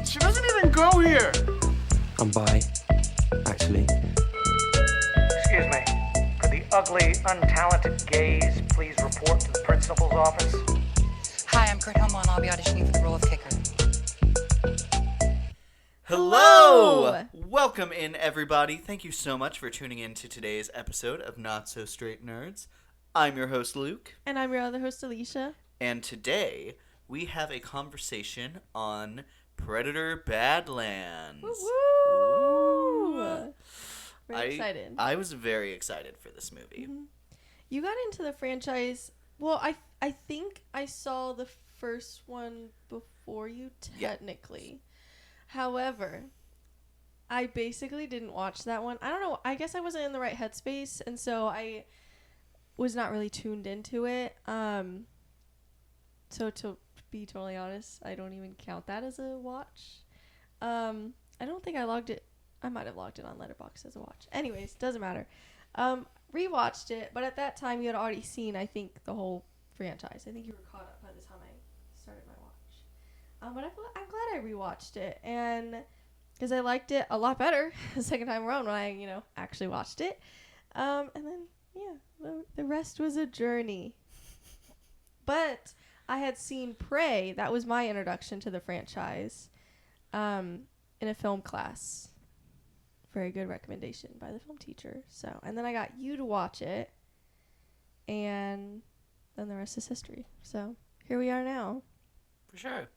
She doesn't even go here. I'm bi, actually. Excuse me. Could the ugly, untalented gays please report to the principal's office? Hi, I'm Kurt Homo, and I'll be auditioning for the role of kicker. Hello! Welcome in, everybody. Thank you so much for tuning in to today's episode of Not So Straight Nerds. I'm your host, Luke. And I'm your other host, Alicia. And today, we have a conversation on Predator Badlands. Woo! Very excited. I was very excited for this movie. Mm-hmm. You got into the franchise... Well, I think I saw the first one before you, technically. Yeah. However, I basically didn't watch that one. I don't know. I guess I wasn't in the right headspace, and so I was not really tuned into it. So to be totally honest, I don't even count that as a watch. I don't think I logged it. I might have logged it on Letterboxd as a watch. Anyways, doesn't matter. Rewatched it, but at that time you had already seen, I think, the whole franchise. I think you were caught up by the time I started my watch. But I'm glad I rewatched it, and because I liked it a lot better the second time around when I, actually watched it. And then, the rest was a journey. But I had seen Prey. That was my introduction to the franchise in a film class. Very good recommendation by the film teacher. So, and then I got you to watch it, and then the rest is history. So here we are now. For sure.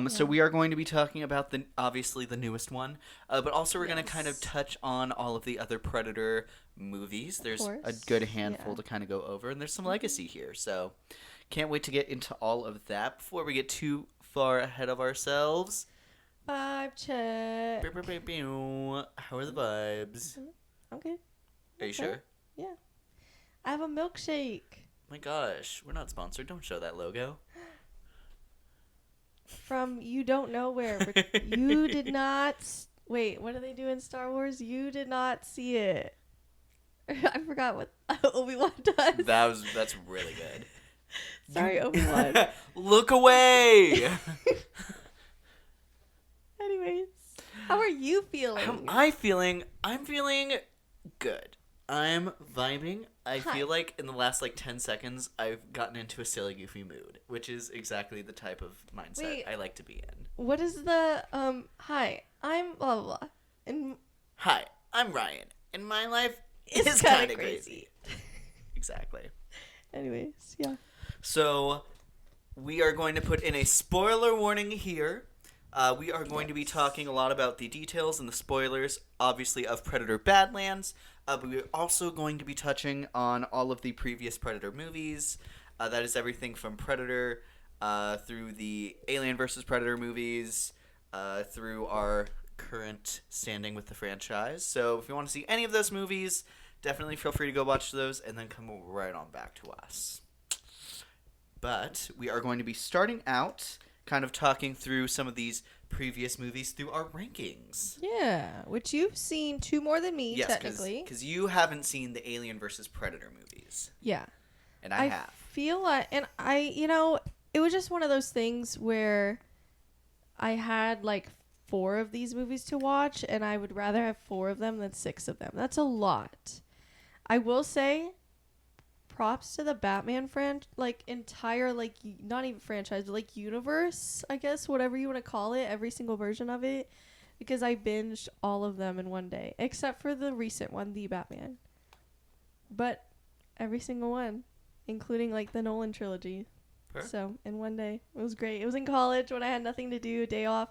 So we are going to be talking about obviously the newest one, but also we're going to kind of touch on all of the other Predator movies. There's a good handful to kind of go over, and there's some legacy here. So can't wait to get into all of that. Before we get too far ahead of ourselves, vibe check. How are the vibes? Okay. Are you sure? Yeah. I have a milkshake. My gosh, we're not sponsored. Don't show that logo. From you don't know where. You did not... Wait, what do they do in Star Wars? You did not see it. I forgot what Obi-Wan does. That's really good. Sorry, Obi-Wan. Look away! Anyways, how are you feeling? How am I feeling? I'm feeling good. I'm vibing. I feel like in the last 10 seconds, I've gotten into a silly, goofy mood, which is exactly the type of mindset I like to be in. What is the, hi, I'm blah, blah, blah. And hi, I'm Ryan, and my life is kind of crazy. Exactly. Anyways, yeah. So, we are going to put in a spoiler warning here. We are going to be talking a lot about the details and the spoilers, obviously, of Predator Badlands. But we're also going to be touching on all of the previous Predator movies. That is everything from Predator through the Alien vs. Predator movies, through our current standing with the franchise. So if you want to see any of those movies, definitely feel free to go watch those and then come right on back to us. But we are going to be starting out kind of talking through some of these previous movies through our rankings. Yeah, which you've seen two more than me, technically. Because you haven't seen the Alien vs. Predator movies. Yeah. And I have. Feel like, and it was just one of those things where I had 4 of these movies to watch, and I would rather have 4 of them than 6 of them. That's a lot. I will say, props to the Batman entire not even franchise, but universe, I guess, whatever you want to call it, every single version of it, because I binged all of them in one day, except for the recent one, The Batman. But every single one, including the Nolan trilogy. Sure. So in one day, it was great. It was in college when I had nothing to do, day off.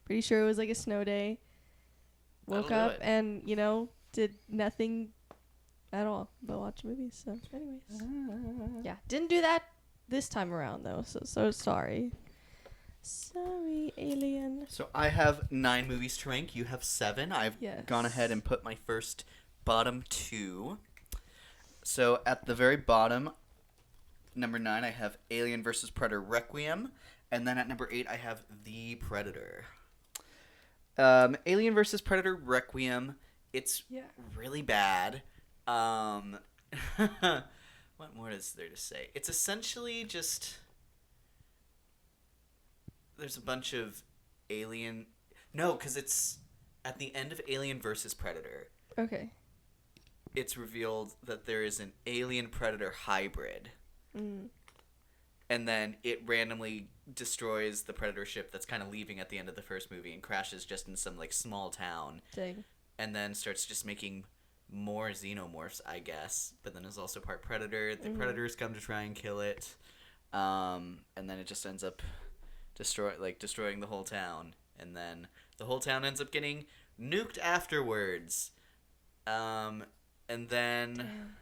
Pretty sure it was a snow day. Woke up and did nothing at all but watch movies. So anyways, yeah, didn't do that this time around though, so sorry alien. So I have 9 movies to rank, you have 7. I've gone ahead and put my first bottom 2. So at the very bottom, number 9, I have Alien vs. Predator Requiem, and then at number 8 I have The Predator. Alien vs. Predator Requiem, it's really bad. What more is there to say? It's essentially just there's a bunch of alien. No, because it's at the end of Alien versus Predator. Okay. It's revealed that there is an alien predator hybrid. And then it randomly destroys the predator ship that's kind of leaving at the end of the first movie and crashes just in some like small town. Dang. And then starts just making more xenomorphs, I guess. But then is also part predator. The predators come to try and kill it. And then it just ends up destroying the whole town. And then the whole town ends up getting nuked afterwards. And then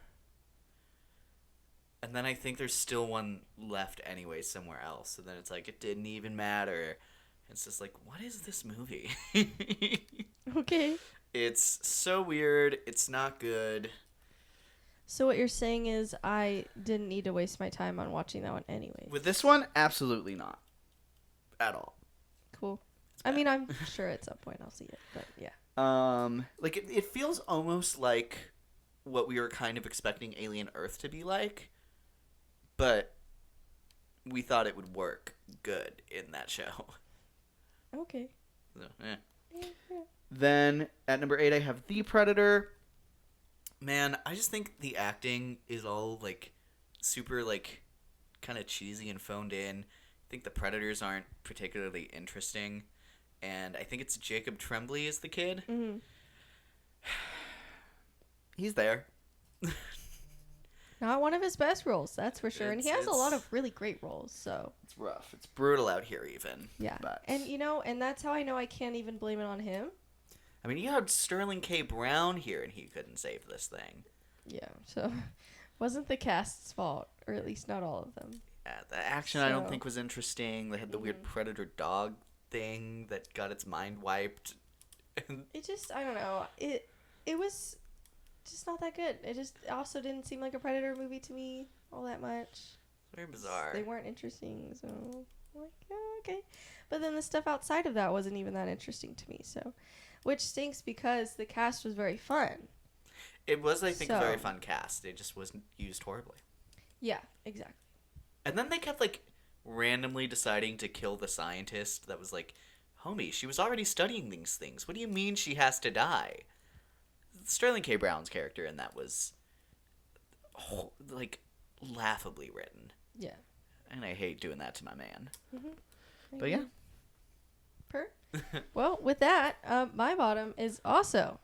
I think there's still one left anyway somewhere else. So then it's like, it didn't even matter. It's just like, what is this movie? Okay. It's so weird. It's not good. So what you're saying is I didn't need to waste my time on watching that one anyways. With this one, absolutely not. At all. Cool. I mean, I'm sure at some point I'll see it, but yeah. Like, it feels almost like what we were kind of expecting Alien Earth to be like, but we thought it would work good in that show. Okay. So, Yeah. Then at number 8, I have The Predator. Man, I just think the acting is all, like, super, like, kind of cheesy and phoned in. I think the Predators aren't particularly interesting. And I think it's Jacob Tremblay is the kid. Mm-hmm. He's there. Not one of his best roles, that's for sure. And he has a lot It's- of really great roles, so. It's rough. It's brutal out here, even. Yeah. But, And, and that's how I know I can't even blame it on him. I mean, you had Sterling K. Brown here, and he couldn't save this thing. Yeah, so wasn't the cast's fault, or at least not all of them. Yeah, the action I don't So- think was interesting. They had the weird predator dog thing that got its mind wiped. It just, I don't know. It was just not that good. It also didn't seem like a Predator movie to me all that much. Very bizarre. They weren't interesting, so I'm like, oh, okay. But then the stuff outside of that wasn't even that interesting to me, so. Which stinks because the cast was very fun. It was, I think, a very So- fun cast. It just wasn't used horribly. Yeah, exactly. And then they kept, like, randomly deciding to kill the scientist that was like, homie, she was already studying these things. What do you mean she has to die? Sterling K. Brown's character in that was, like, laughably written. Yeah. And I hate doing that to my man. Mm-hmm. But yeah. Well, with that, my bottom is also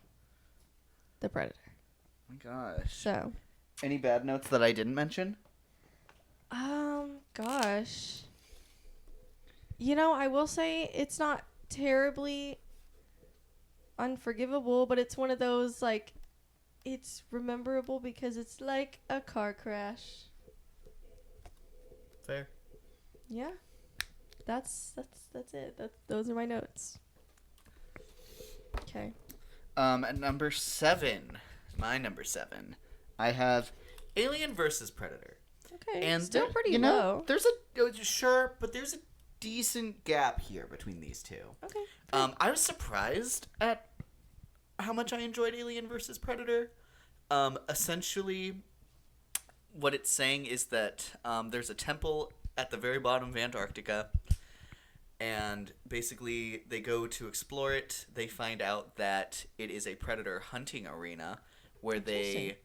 The Predator. Oh my gosh. So, Any bad notes that I didn't mention? gosh. I will say it's not terribly unforgivable, but it's one of those, like, it's rememberable because it's like a car crash. Fair. Yeah. That's it. Those are my notes. Okay. At number 7, my number 7, I have Alien versus Predator. Okay. and Still there- pretty low. There's but there's a decent gap here between these two. Okay. I was surprised at how much I enjoyed Alien versus Predator. Essentially, what it's saying is that there's a temple at the very bottom of Antarctica, and basically they go to explore it. They find out that it is a predator hunting arena where they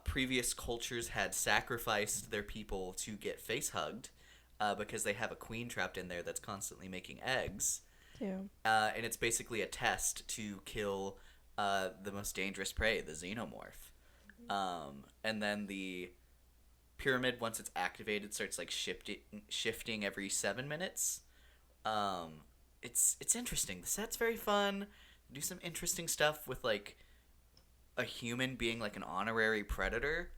previous cultures had sacrificed their people to get face hugged because they have a queen trapped in there that's constantly making eggs. Yeah. And it's basically a test to kill the most dangerous prey, the xenomorph. And then the pyramid, once it's activated, starts like shifting every 7 minutes. It's interesting. The set's very fun. Do some interesting stuff with like a human being like an honorary predator.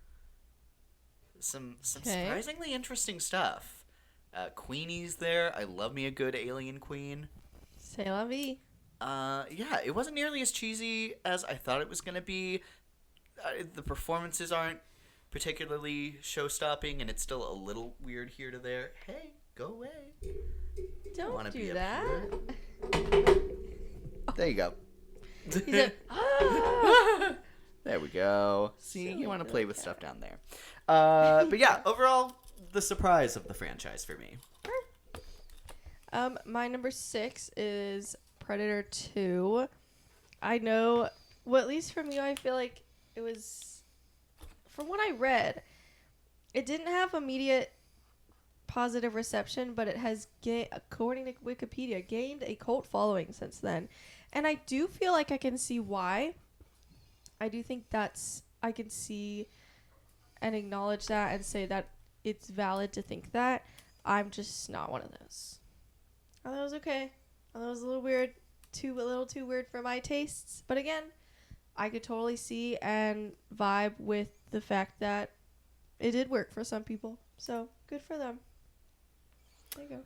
Some Okay. surprisingly interesting stuff. Queenie's there. I love me a good alien queen. C'est la vie. Yeah, it wasn't nearly as cheesy as I thought it was gonna be. The performances aren't particularly show-stopping, and it's still a little weird here to there. Hey, go away. Don't Wanna be do up that. There you go. He said, ah! There we go. See, So you want to good play with cat. stuff down there. But yeah, overall, the surprise of the franchise for me. My number 6 is Predator 2. I know, well, at least from you, I feel like it was, from what I read, it didn't have immediate positive reception, but it has, according to Wikipedia, gained a cult following since then. And I do feel like I can see why. I do think I can see and acknowledge that and say that it's valid to think that. I'm just not one of those. I thought it was okay. I thought it was a little weird, a little too weird for my tastes. But again, I could totally see and vibe with the fact that it did work for some people. So good for them. There you go.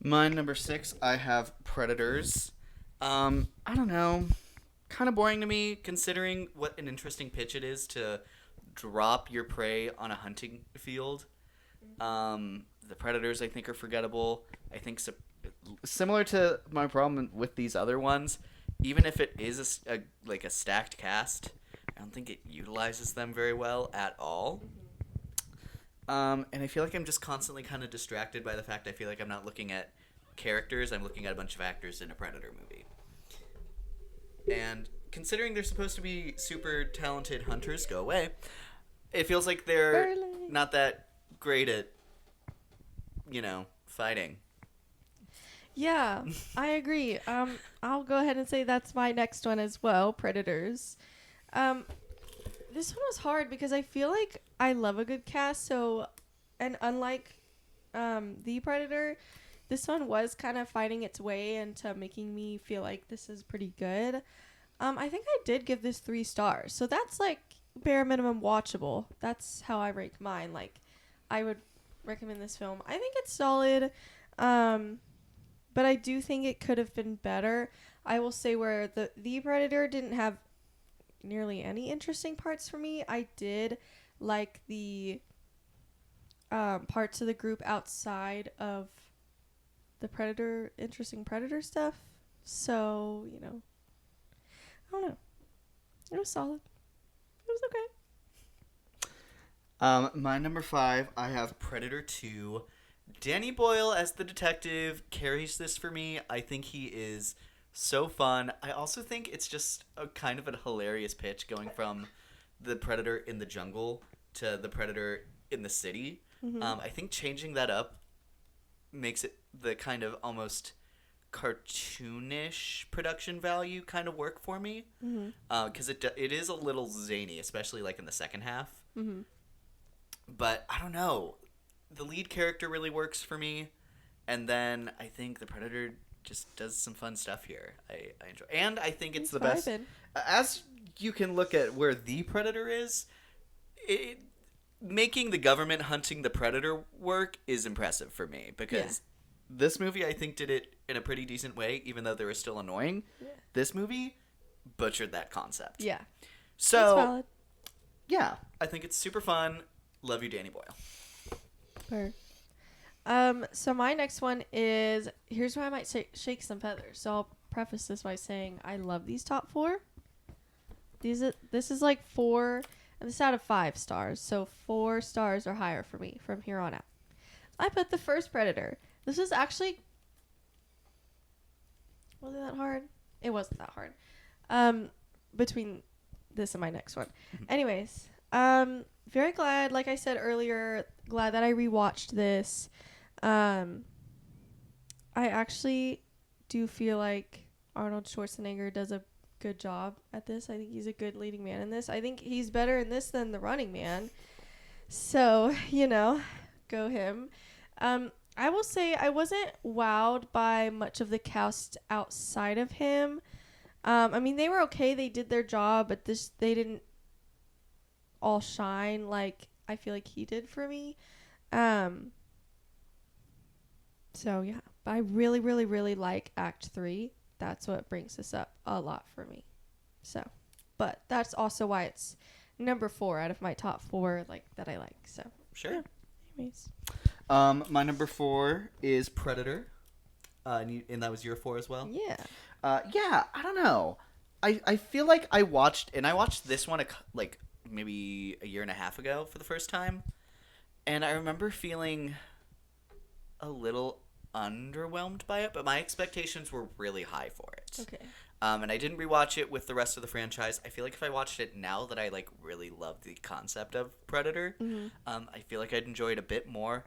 My number 6, I have Predators. I don't know. Kind of boring to me, considering what an interesting pitch it is to drop your prey on a hunting field. The Predators, I think, are forgettable. I think similar to my problem with these other ones, even if it is a stacked cast, I don't think it utilizes them very well at all. And I feel like I'm just constantly kind of distracted by the fact I feel like I'm not looking at characters, I'm looking at a bunch of actors in a Predator movie. And considering they're supposed to be super talented hunters, go away, it feels like they're not that great at, fighting. Yeah, I agree. I'll go ahead and say that's my next one as well, Predators. This one was hard because I feel like I love a good cast, and unlike The Predator, this one was kind of fighting its way into making me feel like this is pretty good. I think I did give this 3 stars, so that's like bare minimum watchable. That's how I rank mine. Like, I would recommend this film. I think it's solid, but I do think it could have been better. I will say where the Predator didn't have nearly any interesting parts for me. I did like the parts of the group outside of the Predator, interesting Predator stuff. So, I don't know. It was solid. It was okay. My number 5, I have Predator 2. Danny Boyle as the detective carries this for me. I think he is so fun. I also think it's just a kind of a hilarious pitch going from the Predator in the jungle to the Predator in the city. Mm-hmm. I think changing that up makes it the kind of almost cartoonish production value kind of work for me. Because it is a little zany, especially like in the second half. Mm-hmm. But I don't know. The lead character really works for me. And then I think the Predator just does some fun stuff here. I enjoy. And I think it's the best. As you can look at where the Predator is, making the government hunting the Predator work is impressive for me. Because this movie, I think, did it in a pretty decent way, even though they were still annoying. Yeah. This movie butchered that concept. Yeah. So, that's valid. Yeah, I think it's super fun. Love you, Danny Boyle. Fair. So my next one is, here's where I might shake some feathers. So I'll preface this by saying I love these top 4. This is like 4, and this is out of 5 stars. So 4 stars or higher for me from here on out. I put the first Predator. This is actually, was it that hard? It wasn't that hard. Between this and my next one. Anyways, very glad, like I said earlier, glad that I rewatched this. I actually do feel like Arnold Schwarzenegger does a good job at this. I think he's a good leading man in this. I think he's better in this than The Running Man. So, go him. I will say I wasn't wowed by much of the cast outside of him. I mean, they were okay. They did their job, but they didn't all shine like I feel like he did for me. So yeah, but I really, really, really like Act 3. That's what brings this up a lot for me. So, but that's also why it's number 4 out of my top 4 that I like. So sure. Yeah. Anyways, my number 4 is Predator, and that was your 4 as well. Yeah. Yeah. I don't know. I feel like I watched this one maybe a year and a half ago for the first time, and I remember feeling a little underwhelmed by it, but my expectations were really high for it. Okay. And I didn't rewatch it with the rest of the franchise. I feel like if I watched it now that I like really love the concept of Predator, I feel like I'd enjoy it a bit more.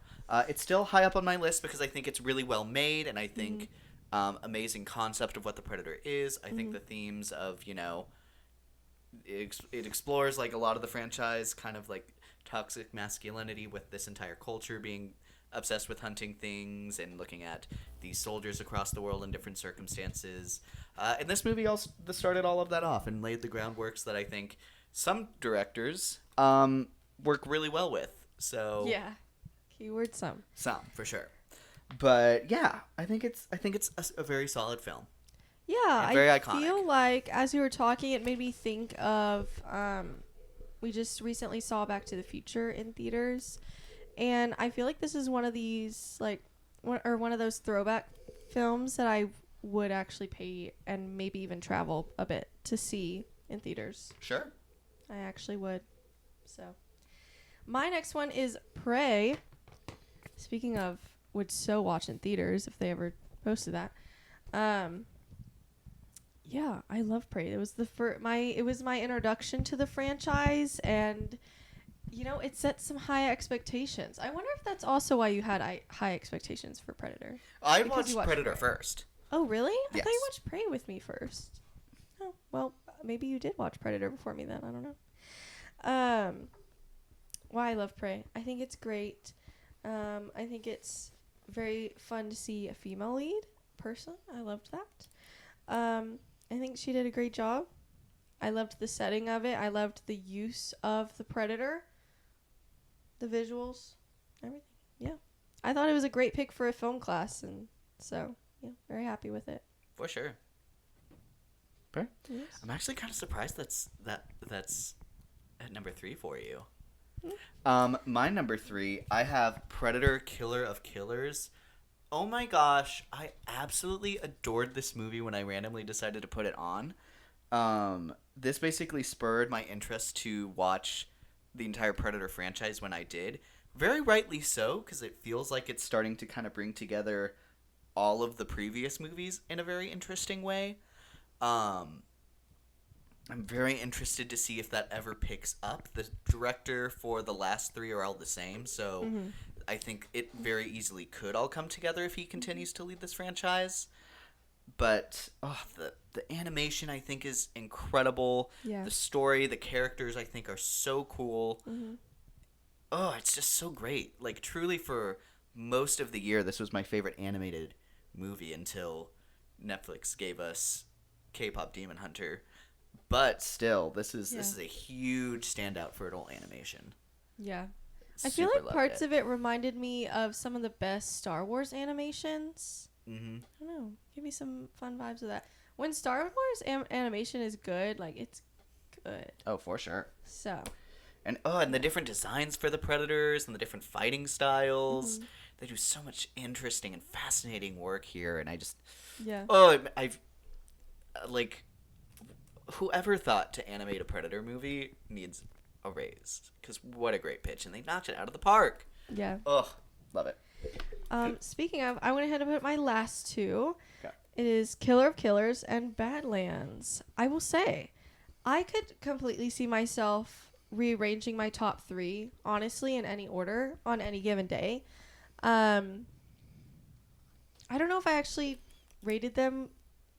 It's still high up on my list because I think it's really well made, and I think amazing concept of what the Predator is. I think the themes of, you know, it explores like a lot of the franchise, kind of like toxic masculinity with this entire culture being obsessed with hunting things and looking at these soldiers across the world in different circumstances. And this movie also started all of that off and laid the groundworks that I think some directors work really well with. So Yeah. Keyword some. some for sure. But yeah, I think it's a very solid film. Yeah, And very I iconic. feel like as we were talking, it made me think of we just recently saw Back to the Future in theaters, and I feel like this is one of these like one of those throwback films that I would actually pay and maybe even travel a bit to see in theaters. Sure. I actually would. So, my next one is Prey. Speaking of, would so watch in theaters if they ever posted that. Yeah, I love Prey. It was it was my introduction to the franchise, and you know, it set some high expectations. I wonder if that's also why you had high expectations for Predator. I Because watched you watched Predator Prey. first. Oh, really? I thought you Yes. watched Prey with me first. Oh, well, maybe you did watch Predator before me then. I don't know. Why I love Prey. I think it's great. I think it's very fun to see a female lead person. I loved that. I think she did a great job. I loved the setting of it. I loved the use of the Predator. The visuals. Everything. Yeah. I thought it was a great pick for a film class, and so, yeah, very happy with it. For sure. Fair. Yes. I'm actually kind of surprised that's at number 3 for you. My number 3, I have Predator Killer of Killers. Oh my gosh, I absolutely adored this movie when I randomly decided to put it on. This basically spurred my interest to watch the entire Predator franchise when I did. Very rightly so, because it feels like it's starting to kind of bring together all of the previous movies in a very interesting way. I'm very interested to see if that ever picks up. The director for the last 3 are all the same, so I think it very easily could all come together if he continues to lead this franchise. But the animation, I think, is incredible. Yeah. The story, the characters, I think, are so cool. Oh, it's just so great. Like, truly, for most of the year, this was my favorite animated movie until Netflix gave us K-pop Demon Hunter. But still, this is a huge standout for adult animation. Yeah. I feel like parts of it reminded me of some of the best Star Wars animations. Mm-hmm. I don't know. Give me some fun vibes of that. When Star Wars animation is good, like, it's good. Oh, for sure. So. And the different designs for the Predators and the different fighting styles. They do so much interesting and fascinating work here, and I just... Yeah. I've... Like, whoever thought to animate a Predator movie needs a raise. Because what a great pitch, and they knocked it out of the park. Yeah. Ugh, love it. Speaking of, I went ahead and put my last two. Okay. It is Killer of Killers and Badlands. I will say, I could completely see myself rearranging my top 3, honestly, in any order on any given day. I don't know if I actually rated them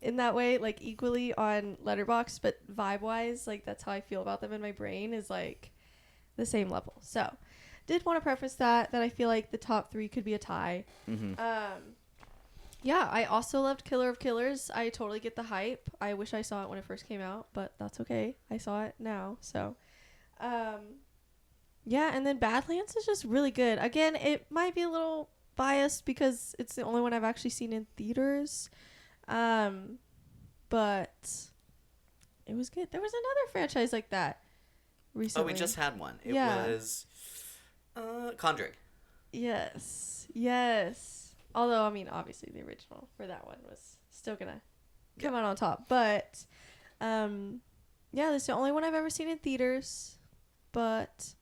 in that way, like, equally on Letterboxd, but vibe-wise, like, that's how I feel about them in my brain, is, like, the same level. So, did want to preface that I feel like the top 3 could be a tie. Yeah, I also loved Killer of Killers. I totally get the hype. I wish I saw it when it first came out, but that's okay. I saw it now, so... yeah, and then Badlands is just really good. Again, it might be a little biased because it's the only one I've actually seen in theaters. But it was good. There was another franchise like that recently. Oh, we just had one. It Yeah. was Conjuring. Yes. Although, I mean, obviously the original for that one was still gonna come out on top. But, yeah, this is the only one I've ever seen in theaters. But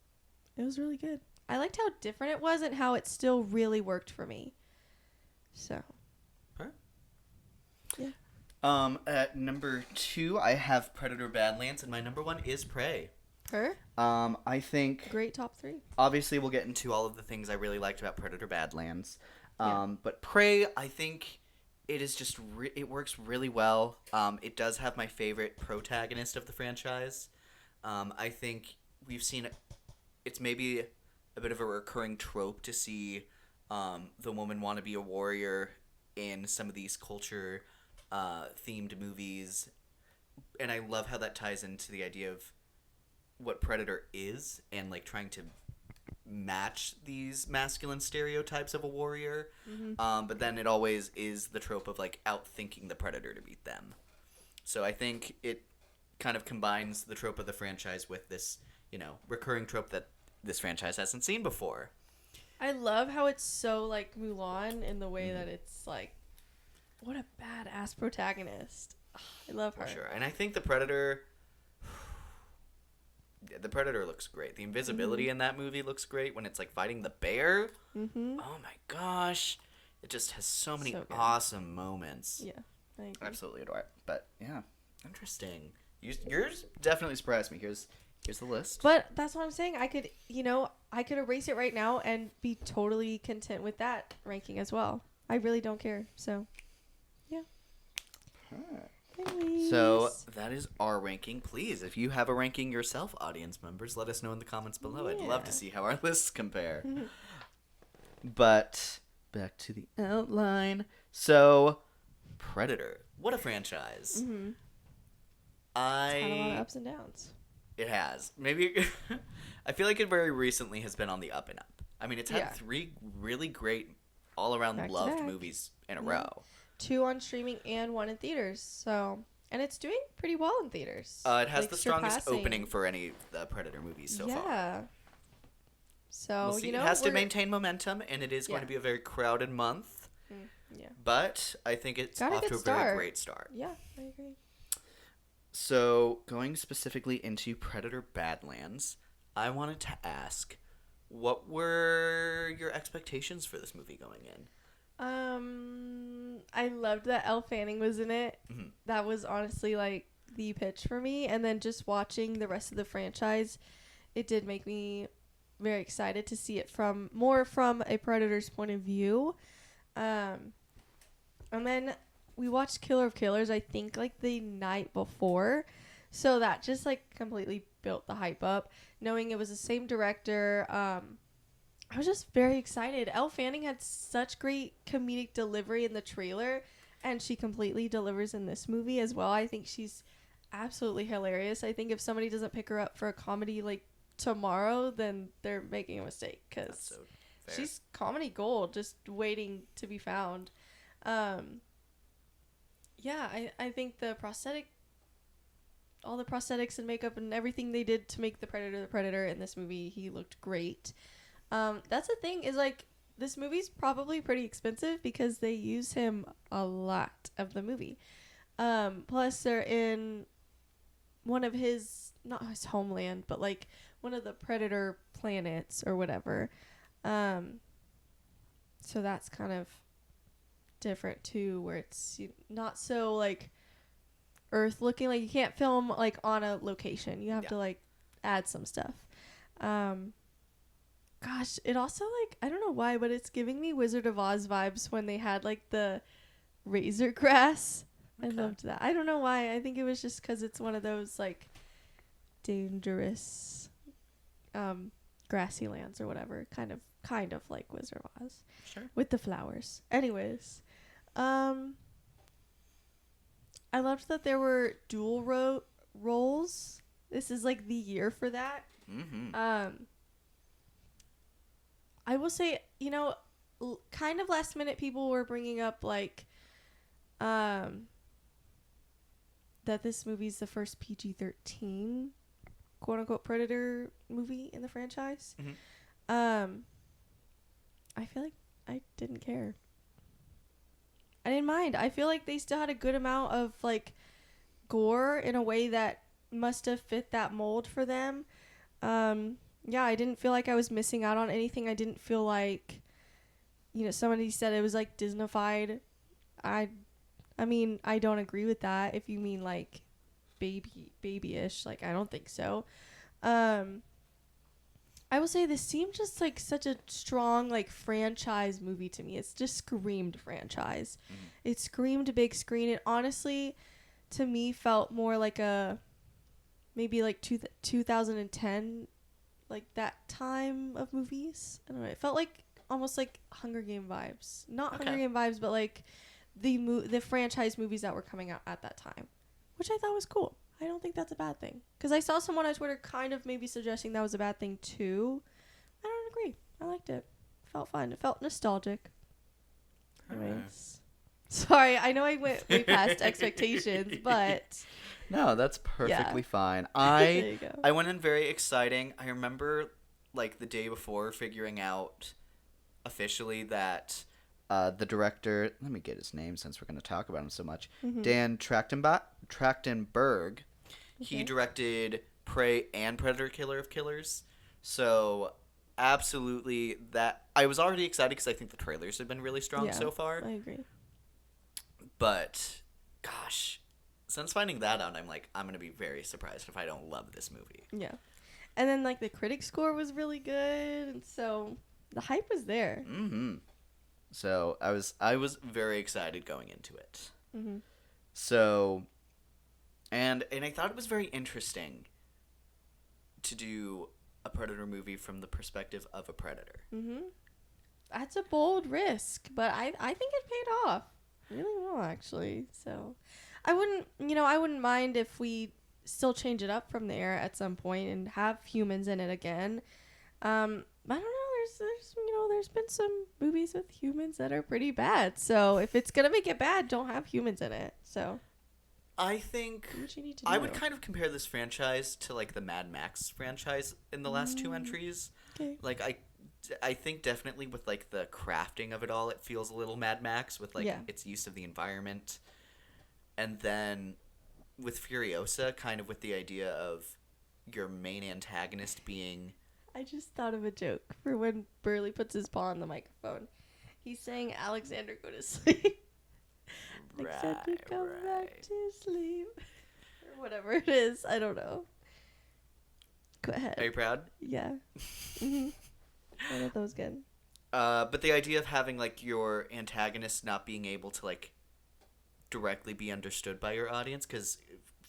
it was really good. I liked how different it was and how it still really worked for me. So, Huh? yeah. At number 2, I have Predator Badlands, and my number 1 is Prey. Her? I think Great top 3. obviously we'll get into all of the things I really liked about Predator Badlands. Yeah. But Prey, I think it is just it works really well. It does have my favorite protagonist of the franchise. I think we've seen it's maybe a bit of a recurring trope to see the woman want to be a warrior in some of these culture themed movies, and I love how that ties into the idea of what Predator is and like trying to match these masculine stereotypes of a warrior. But then it always is the trope of like outthinking the Predator to beat them. So I think it kind of combines the trope of the franchise with this, recurring trope that this franchise hasn't seen before. I love how it's so like Mulan in the way that it's like, what a badass protagonist. I love her. For sure. And I think the Predator looks great. The invisibility in that movie looks great when it's like fighting the bear. Mm-hmm. Oh my gosh. It just has so many So good. awesome moments. Yeah, I agree. Absolutely adore it. But yeah, interesting. Yours definitely surprised me. Here's the list. But that's what I'm saying. I could erase it right now and be totally content with that ranking as well. I really don't care. So, yeah. Anyways. So that is our ranking. Please, if you have a ranking yourself, audience members, let us know in the comments below. I'd love to Yeah. see how our lists compare. But back to the outline. So, Predator. What a franchise. Mm-hmm. It's had a lot of ups and downs. It has. Maybe I feel like it very recently has been on the up and up. I mean, it's had 3 really great all-around Back to loved back. movies in a Yeah. row. 2 on streaming and 1 in theaters. So, and it's doing pretty well in theaters. It has Like, the strongest surpassing- opening for any of the Predator movies so far. Yeah. So, We'll see. you know, It has to we're- maintain momentum, and it is going Yeah. to be a very crowded month. Yeah. But I think it's Got a off good to a start. very great start. Yeah, I agree. So, going specifically into Predator Badlands, I wanted to ask, what were your expectations for this movie going in? I loved that Elle Fanning was in it. Mhm. That was honestly like the pitch for me. And then just watching the rest of the franchise, it did make me very excited to see it from a Predator's point of view. And then we watched Killer of Killers, I think like the night before. So that just like completely built the hype up. Knowing it was the same director, I was just very excited. Elle Fanning had such great comedic delivery in the trailer, and she completely delivers in this movie as well. I think she's absolutely hilarious. I think if somebody doesn't pick her up for a comedy like tomorrow, then they're making a mistake, That's because so fair. she's comedy gold, just waiting to be found. Yeah, I think all the prosthetics and makeup and everything they did to make the Predator in this movie, he looked great. That's the thing, is like this movie's probably pretty expensive because they use him a lot of the movie. Plus they're in one of his, not his homeland, but like one of the Predator planets or whatever. So that's kind of different too, where it's not so like Earth looking. Like you can't film like on a location. You have to like add some stuff. Gosh, it also like, I don't know why, but it's giving me Wizard of Oz vibes when they had like the razor grass. I loved that. I don't know why. I think it was just because it's one of those like dangerous grassy lands or whatever. Kind of like Wizard of Oz. Sure. With the flowers. Anyways. I loved that there were dual roles. This is like the year for that. Mm-hmm. I will say, kind of last minute people were bringing up like that this movie's the first PG-13 quote unquote Predator movie in the franchise. Mhm. I feel like I didn't care. I didn't mind. I feel like they still had a good amount of like gore in a way that must have fit that mold for them. Yeah, I didn't feel like I was missing out on anything. I didn't feel like, somebody said it was like Disneyfied. I mean, I don't agree with that. If you mean like babyish, like I don't think so. I will say this seemed just like such a strong like franchise movie to me. It's just screamed franchise. Mm-hmm. It screamed big screen. It honestly, to me, felt more like a maybe like 2010, like that time of movies. I don't know. It felt like almost like Hunger Game vibes. Not Okay. Hunger Game vibes, but like the franchise movies that were coming out at that time, which I thought was cool. I don't think that's a bad thing. Because I saw someone on Twitter kind of maybe suggesting that was a bad thing too. I don't agree. I liked it. Felt fun. It felt nostalgic. Anyways. Sorry, I know I went way past expectations, but No, that's perfectly fine. there you go. I went in very exciting. I remember like the day before figuring out officially that the director, let me get his name since we're going to talk about him so much. Dan Trachtenberg. He Okay. directed Prey and Predator Killer of Killers. So absolutely that I was already excited because I think the trailers have been really strong Yeah, so far. I agree. But gosh, since finding that out, I'm like, I'm going to be very surprised if I don't love this movie. Yeah. And then like the critic score was really good, and so the hype was there. Mm-hmm. So I was very excited going into it. Mm-hmm. So, and I thought it was very interesting to do a Predator movie from the perspective of a predator. Mm-hmm. That's a bold risk, but I think it paid off really well, actually. So I wouldn't mind if we still change it up from there at some point and have humans in it again. I don't know. There's been some movies with humans that are pretty bad. So if it's gonna make it bad, don't have humans in it. So I think do what you need to do. I would kind of compare this franchise to like the Mad Max franchise in the last two entries. Okay. Like I think definitely with like the crafting of it all, it feels a little Mad Max with like Yeah. its use of the environment, and then with Furiosa, kind of with the idea of your main antagonist being. I just thought of a joke for when Burley puts his paw on the microphone. He's saying, "Alexander, go to sleep." Alexander, come back to sleep. Or whatever it is. I don't know. Go ahead. Are you proud? Yeah. Mm-hmm. I thought that was good. But the idea of having like your antagonist not being able to like directly be understood by your audience, because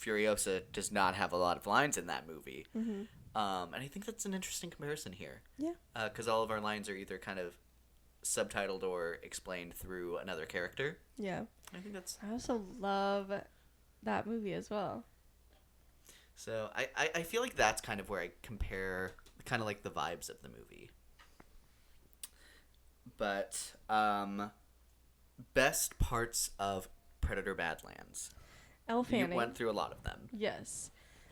Furiosa does not have a lot of lines in that movie. Mm-hmm. And I think that's an interesting comparison here. Yeah. Because all of our lines are either kind of subtitled or explained through another character. Yeah. I think that's... I also love that movie as well. So I feel like that's kind of where I compare kind of like the vibes of the movie. But best parts of Predator Badlands. Elle Fanning. You went through a lot of them. Yes.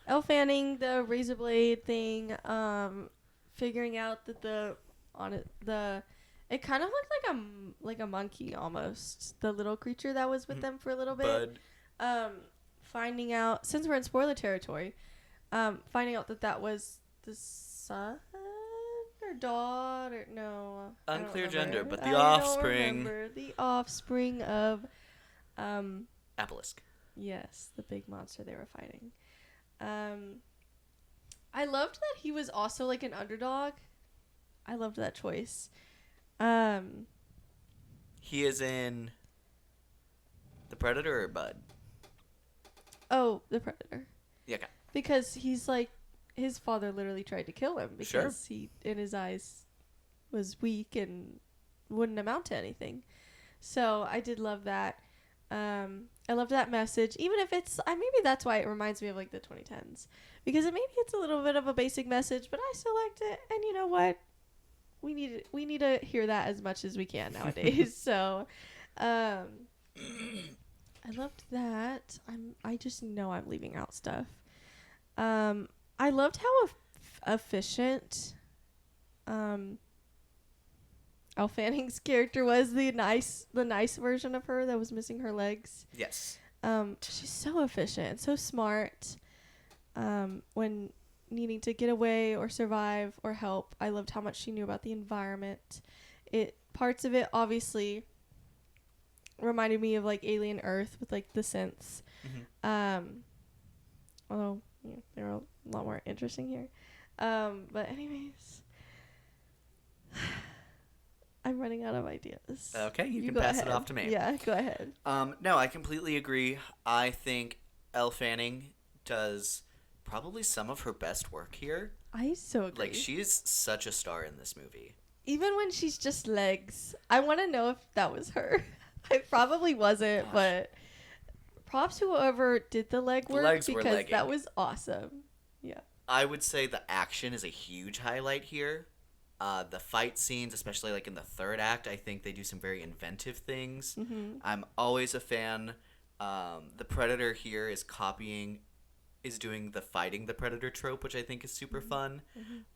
Elle Fanning, the razor blade thing, figuring out that it kind of looked like a monkey almost. The little creature that was with them for a little bit. Bud. Finding out, since we're in spoiler territory, finding out that was the son or daughter, no. I don't Unclear remember. gender, but the I don't offspring. remember. The offspring of, Apelisk. yes, the big monster they were fighting. I loved that he was also like an underdog. I loved that choice. He is in The Predator or Bud? Oh, the Predator. Yeah, okay. Because he's like, his father literally tried to kill him because he, in his eyes, was weak and wouldn't amount to anything. So I did love that. I loved that message, even if it's maybe that's why it reminds me of like the 2010s, because maybe it's a little bit of a basic message, but I still liked it. And you know what, we need to hear that as much as we can nowadays. So I loved that. I just know I'm leaving out stuff. I loved how efficient Elle Fanning's character was, the nice version of her that was missing her legs. Yes. She's so efficient, so smart. When needing to get away or survive or help, I loved how much she knew about the environment. It parts of it obviously reminded me of like Alien Earth with like the synths. Although they're a lot more interesting here. But anyways, I'm running out of ideas. Okay, you can go pass it ahead. off to me. Yeah, go ahead. No, I completely agree. I think Elle Fanning does probably some of her best work here. I so agree. Like, she's such a star in this movie. Even when she's just legs, I want to know if that was her. It probably wasn't, but props to whoever did the leg work legs were because legging. that was awesome. Yeah. I would say the action is a huge highlight here. The fight scenes, especially like in the third act, I think they do some very inventive things. I'm always a fan. The Predator here is doing the fighting the Predator trope, which I think is super fun.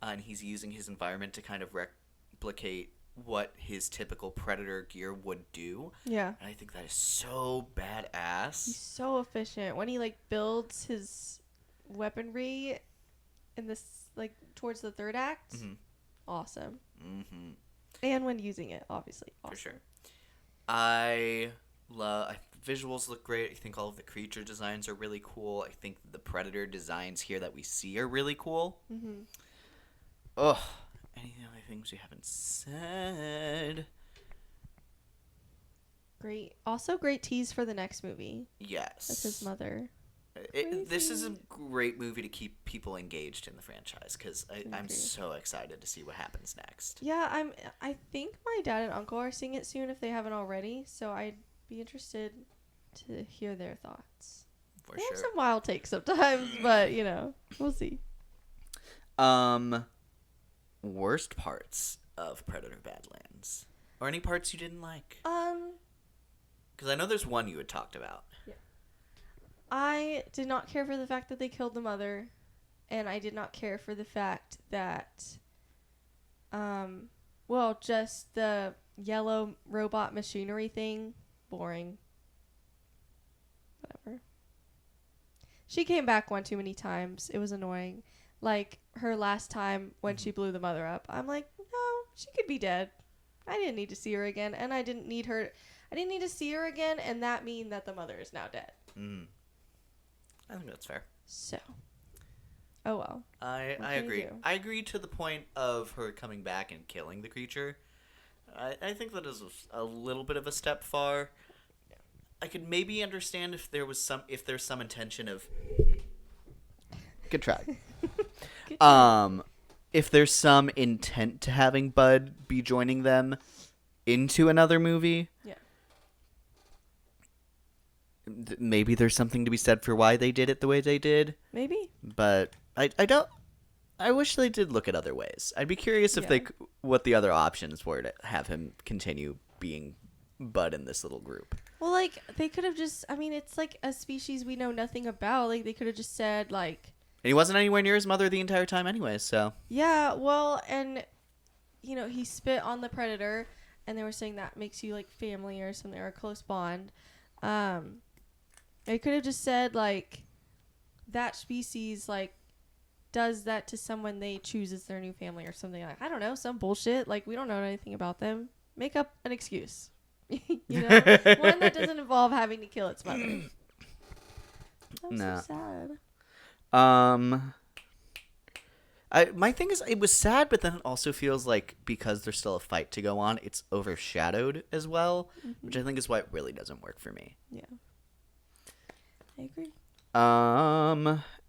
And he's using his environment to kind of replicate what his typical Predator gear would do. Yeah. And I think that is so badass. He's so efficient when he like builds his weaponry in this like towards the third act. Awesome. And when using it, obviously. Awesome. For sure. I love visuals look great. I think all of the creature designs are really cool. I think the Predator designs here that we see are really cool. Ugh. Any other things we haven't said? Great. Also, great tease for the next movie. Yes. That's his mother. This is a great movie to keep people engaged in the franchise because I'm so excited to see what happens next. Yeah, I think my dad and uncle are seeing it soon if they haven't already. So I'd be interested to hear their thoughts. For They sure. have some wild takes sometimes, but we'll see. Worst parts of Predator Badlands, or any parts you didn't like? Because I know there's one you had talked about. I did not care for the fact that they killed the mother, and I did not care for the fact that, just the yellow robot machinery thing, boring. Whatever. She came back one too many times. It was annoying. Like, her last time when she blew the mother up, I'm like, no, she could be dead. I didn't need to see her again, and I didn't need to see her again, and that mean that the mother is now dead. I think that's fair. So, oh well. I agree. I agree to the point of her coming back and killing the creature. I think that is a little bit of a step far. I could maybe understand if there's some intention of. Good try. If there's some intent to having Bud be joining them into another movie. Yeah. Maybe there's something to be said for why they did it the way they did. Maybe. But I don't. I wish they did look at other ways. I'd be curious if what the other options were to have him continue being Bud in this little group. Well, like, they could have just, it's like a species we know nothing about. Like, they could have just said, like... And he wasn't anywhere near his mother the entire time anyway, so... Yeah, well, and, he spit on the Predator, and they were saying that makes you, like, family or something, or a close bond. They could have just said, like, that species, like, does that to someone they choose as their new family or something. Like, I don't know, some bullshit. Like, we don't know anything about them. Make up an excuse. One that doesn't involve having to kill its mother. That's so sad. My thing is, it was sad, but then it also feels like because there's still a fight to go on, it's overshadowed as well, which I think is why it really doesn't work for me. Yeah. I agree.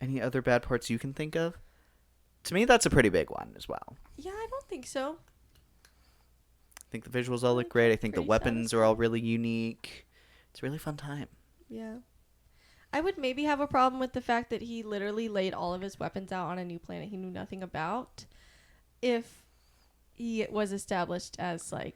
Any other bad parts you can think of? To me, that's a pretty big one as well. Yeah, I don't think so. I think the visuals all look great. I think the weapons are all really unique. It's a really fun time. Yeah. I would maybe have a problem with the fact that he literally laid all of his weapons out on a new planet he knew nothing about if he was established as like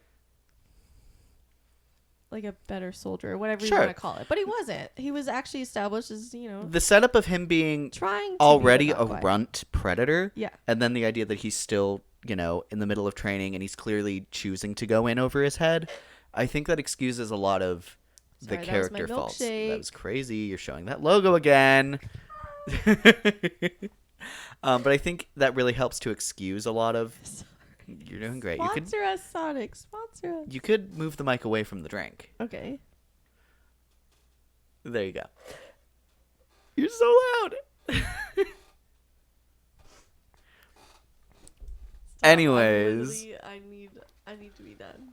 a better soldier or whatever you want to call it. But he wasn't. He was actually established as, the setup of him being trying to already be a runt predator. Yeah. And then the idea that he's still, in the middle of training and he's clearly choosing to go in over his head. I think that excuses a lot of the character faults. That was crazy. You're showing that logo again. But I think that really helps to excuse a lot of You're doing great. Sponsor us, Sonic. Sponsor us. You could move the mic away from the drink. Okay. There you go. You're so loud. Anyways, I need to be done.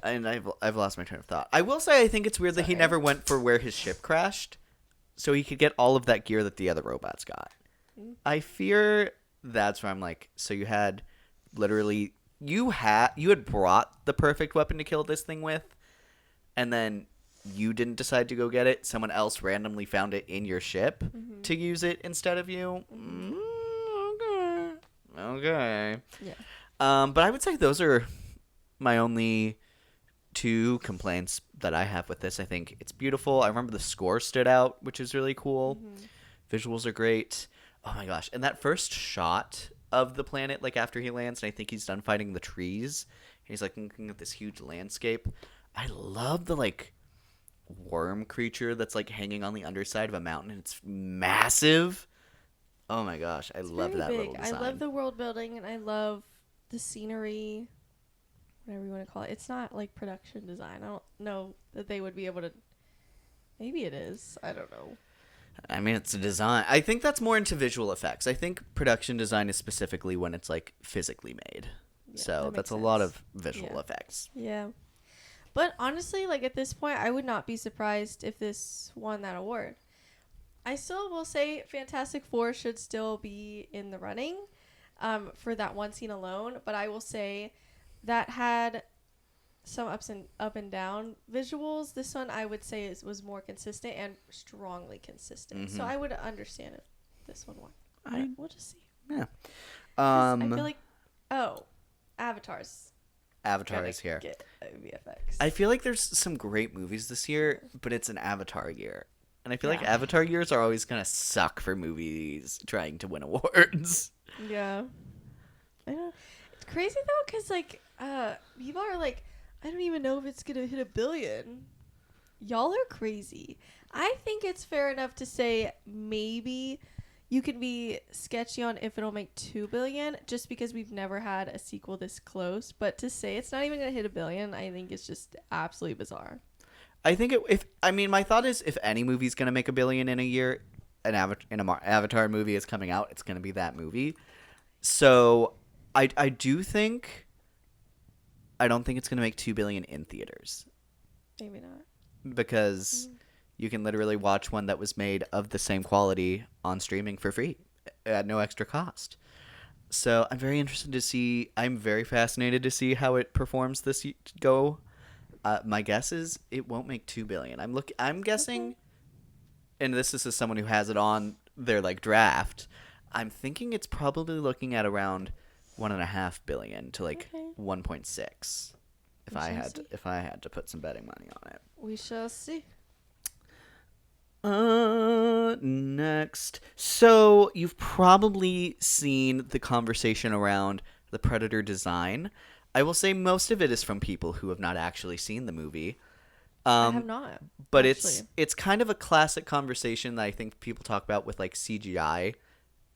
and I've lost my train of thought. I will say I think it's weird that he Sorry. never went for where his ship crashed, so he could get all of that gear that the other robots got. I fear that's where I'm like, so you had literally you had brought the perfect weapon to kill this thing with, and then you didn't decide to go get it. Someone else randomly found it in your ship to use it instead of you. Okay. Yeah. But I would say those are my only two complaints that I have with this. I think it's beautiful. I remember the score stood out, which is really cool. Visuals are great. Oh my gosh. And that first shot of the planet, like after he lands, and I think he's done fighting the trees, and he's like looking at this huge landscape. I love the like worm creature that's like hanging on the underside of a mountain, and it's massive. Oh my gosh. I love Very that big. little design. I love the world building, and I love the scenery, whatever you want to call it. It's not like production design. I don't know that they would be able to. Maybe it is. I don't know. I mean, it's a design. I think that's more into visual effects. I think production design is specifically when it's like physically made. Yeah, So that that's makes a lot sense. of visual Yeah. effects. Yeah. But honestly, like at this point, I would not be surprised if this won that award. I still will say Fantastic Four should still be in the running for that one scene alone. But I will say that had some up and down visuals. This one I would say was more consistent and strongly consistent. So I would understand if this one won. But we'll just see. Yeah. 'Cause I feel like Avatar's Avatar gonna is here. get a VFX. I feel like there's some great movies this year, but it's an Avatar year. And I feel like Yeah. Avatar years are always going to suck for movies trying to win awards. Yeah. I know. It's crazy though, because like people are like, I don't even know if it's gonna hit 1 billion. Y'all are crazy. I think it's fair enough to say maybe you can be sketchy on if it'll make 2 billion, just because we've never had a sequel this close. But to say it's not even gonna hit 1 billion, I think it's just absolutely bizarre. I think my thought is if any movie's going to make 1 billion in a year, an Avatar movie is coming out, it's going to be that movie. So I do think I don't think it's going to make 2 billion in theaters Maybe not. because you can literally watch one that was made of the same quality on streaming for free at no extra cost. So I'm very interested to see. I'm very fascinated to see how it performs this go. My guess is it won't make 2 billion. I'm guessing, and this is as someone who has it on their like draft. I'm thinking it's probably looking at around 1.5 billion to like 1.6. If We I shall had see. if I had to put some betting money on it. We shall see. Next. So you've probably seen the conversation around the Predator design. I will say most of it is from people who have not actually seen the movie. I have not. But actually. it's kind of a classic conversation that I think people talk about with like CGI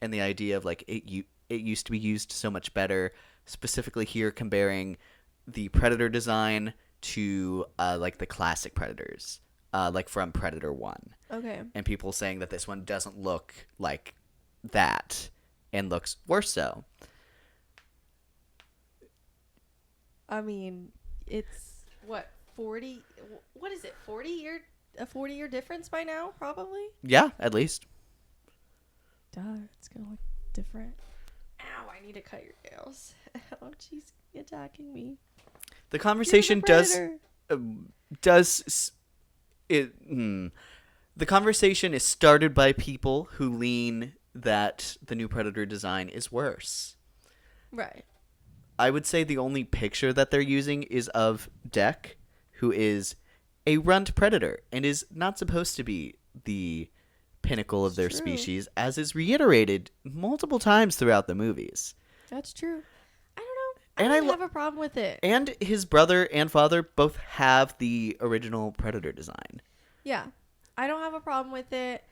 and the idea of like it used to be used so much better. Specifically here comparing the Predator design to like the classic Predators, like from Predator 1. Okay. And people saying that this one doesn't look like that and looks worse so. I mean, it's what 40. What is it? 40-year difference by now, probably. Yeah, at least. Duh, it's gonna look different. Ow! I need to cut your nails. Oh, she's attacking me. The conversation Predator. The conversation is started by people who lean that the new Predator design is worse. Right. I would say the only picture that they're using is of Deck, who is a runt predator and is not supposed to be the pinnacle of their True. species, as is reiterated multiple times throughout the movies. That's true. I don't know. And I I don't lo- have a problem with it. And his brother and father both have the original Predator design. Yeah, I don't have a problem with it.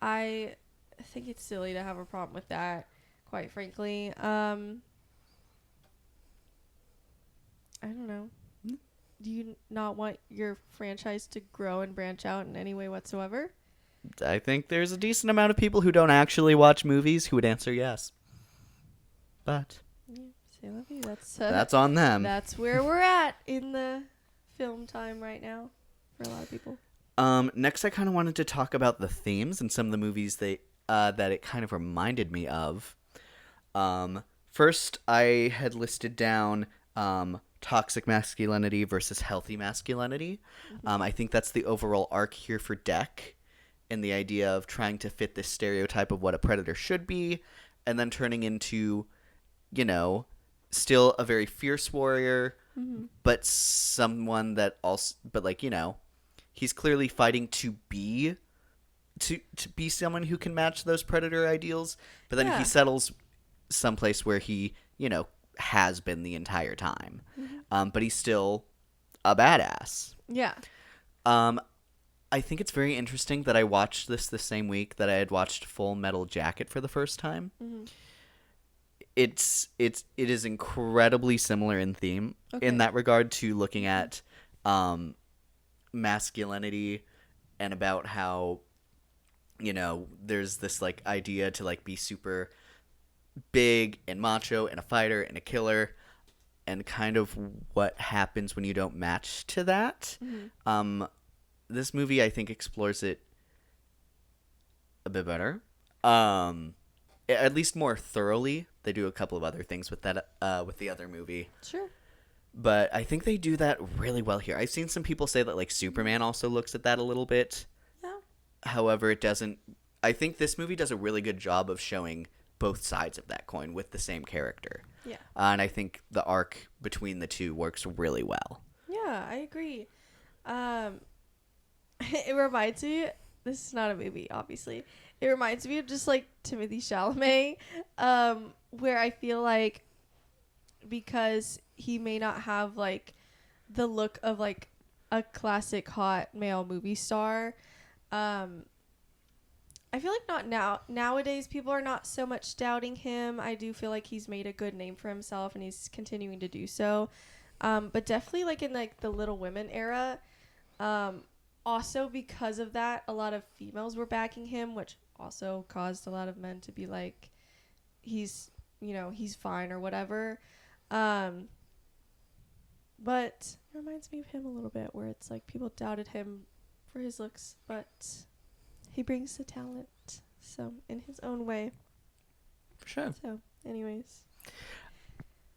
I think it's silly to have a problem with that, quite frankly. I don't know. Do you not want your franchise to grow and branch out in any way whatsoever? I think there's a decent amount of people who don't actually watch movies who would answer yes. But Yeah, say la vie. that's on them. That's where we're at in the film time right now for a lot of people. Next, I kind of wanted to talk about the themes and some of the movies that it kind of reminded me of. First, I had listed down toxic masculinity versus healthy masculinity. I think that's the overall arc here for Deck, and the idea of trying to fit this stereotype of what a predator should be, and then turning into, still a very fierce warrior, but someone that also, but he's clearly fighting to be someone who can match those predator ideals, but then he settles someplace where he, has been the entire time. But he's still a badass. Yeah. I think it's very interesting that I watched this the same week that I had watched Full Metal Jacket for the first time. It is incredibly similar in theme in that regard to looking at masculinity and about how there's this idea to be super big and macho and a fighter and a killer, and kind of what happens when you don't match to that. This movie, I think, explores it a bit better, at least more thoroughly. They do a couple of other things with that, with the other movie. Sure. But I think they do that really well here. I've seen some people say that Superman also looks at that a little bit. Yeah. However, it doesn't. I think this movie does a really good job of showing both sides of that coin with the same character. Yeah. And I think the arc between the two works really well. Yeah, I agree. It reminds me, this is not a movie, obviously. It reminds me of just Timothée Chalamet, where I feel like because he may not have the look of a classic hot male movie star, I feel like nowadays people are not so much doubting him. I do feel like he's made a good name for himself and he's continuing to do so. But definitely in the Little Women era, also because of that, a lot of females were backing him, which also caused a lot of men to be he's fine or whatever. But it reminds me of him a little bit, where it's people doubted him for his looks, but he brings the talent, so in his own way. For sure. So, anyways,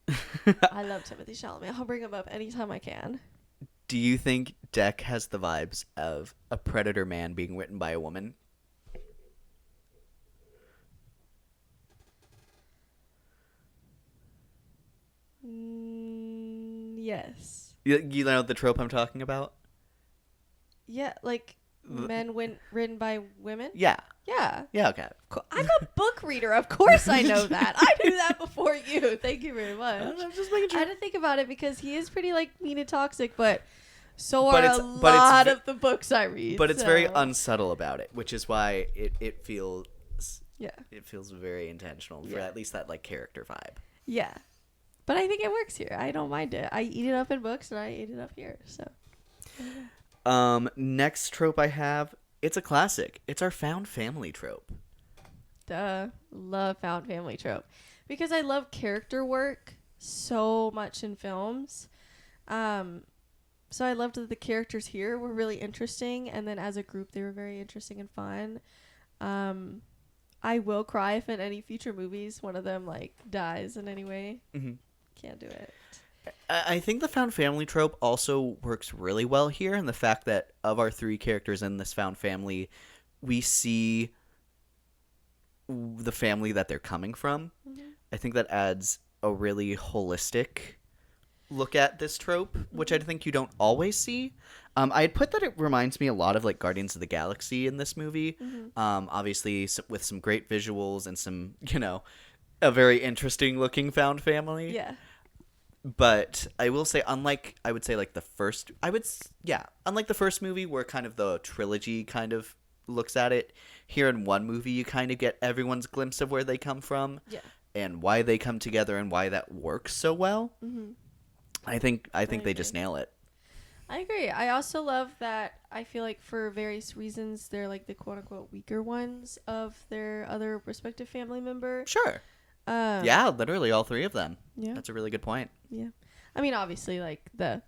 I love Timothée Chalamet. I'll bring him up anytime I can. Do you think Deck has the vibes of a Predator man being written by a woman? Yes. You know the trope I'm talking about? Yeah, men written by women? Yeah. Yeah. Yeah, okay. I'm a book reader. Of course I know that. I knew that before you. Thank you very much. I'm just making sure. I had to think about it because he is pretty mean and toxic, but so But are it's- a but it's lot ve- of the books I read. But it's very so- unsubtle about it, which is why it feels Yeah. it feels very intentional for Yeah. at least that character vibe. Yeah. But I think it works here. I don't mind it. I eat it up in books and I eat it up here. So Next trope I have, it's a classic. It's our found family trope. duh. Love found family trope. Because I love character work so much in films. So I loved that the characters here were really interesting, and then as a group they were very interesting and fun. I will cry if in any future movies one of them dies in any way. Mm-hmm. Can't do it. I think the found family trope also works really well here, in the fact that of our three characters in this found family, we see the family that they're coming from. Mm-hmm. I think that adds a really holistic look at this trope, which I think you don't always see. I had put that it reminds me a lot of Guardians of the Galaxy in this movie. Obviously with some great visuals and some, a very interesting looking found family. Yeah. But I will say, unlike the first movie where kind of the trilogy kind of looks at it, here in one movie you kind of get everyone's glimpse of where they come from. Yeah. And why they come together and why that works so well. I think they agree. just nail it. I agree. I also love that I feel like for various reasons they're like the quote unquote weaker ones of their other respective family member. Sure. Um, Yeah, literally all three of them. Yeah. That's a really good point. Yeah. I mean, obviously, like the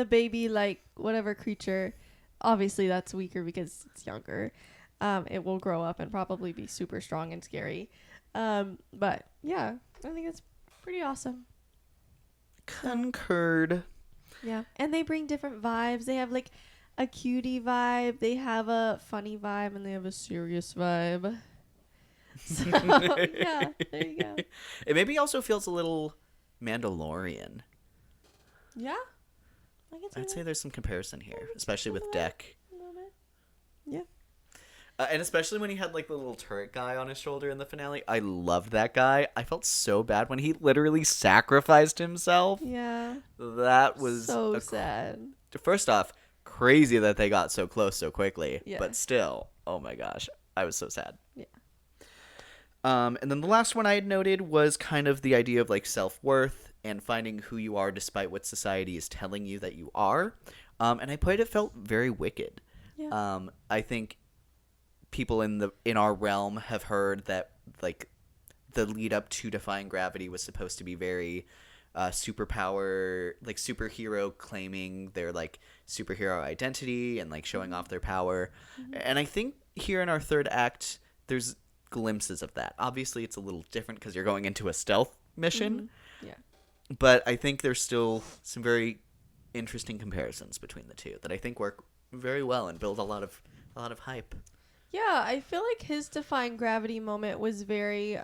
baby, like whatever creature, obviously that's weaker because it's younger. It will grow up and probably be super strong and scary. But yeah, I think it's pretty awesome. Concurred. Yeah. And they bring different vibes. They have like a cutie vibe, they have a funny vibe, and they have a serious vibe. So, yeah, there you go. It maybe also feels a little Mandalorian. Yeah. I'd say there's some comparison here, especially with Deck. A little bit. Yeah. And especially when he had like the little turret guy on his shoulder in the finale. I loved that guy. I felt so bad when he literally sacrificed himself. Yeah. That was so sad. First off, crazy that they got so close so quickly. Yeah. But still, oh my gosh, I was so sad. Yeah. And then the last one I had noted was kind of the idea of like self-worth and finding who you are despite what society is telling you that you are. And I put it felt very wicked. Yeah. I think people in our realm have heard that like the lead up to Defying Gravity was supposed to be very superpower, like superhero claiming their like superhero identity and like showing off their power. And I think here in our third act there's glimpses of that. Obviously it's a little different because you're going into a stealth mission. Yeah. But I think there's still some very interesting comparisons between the two that I think work very well and build a lot of hype. Yeah, I feel like his Defying Gravity moment was very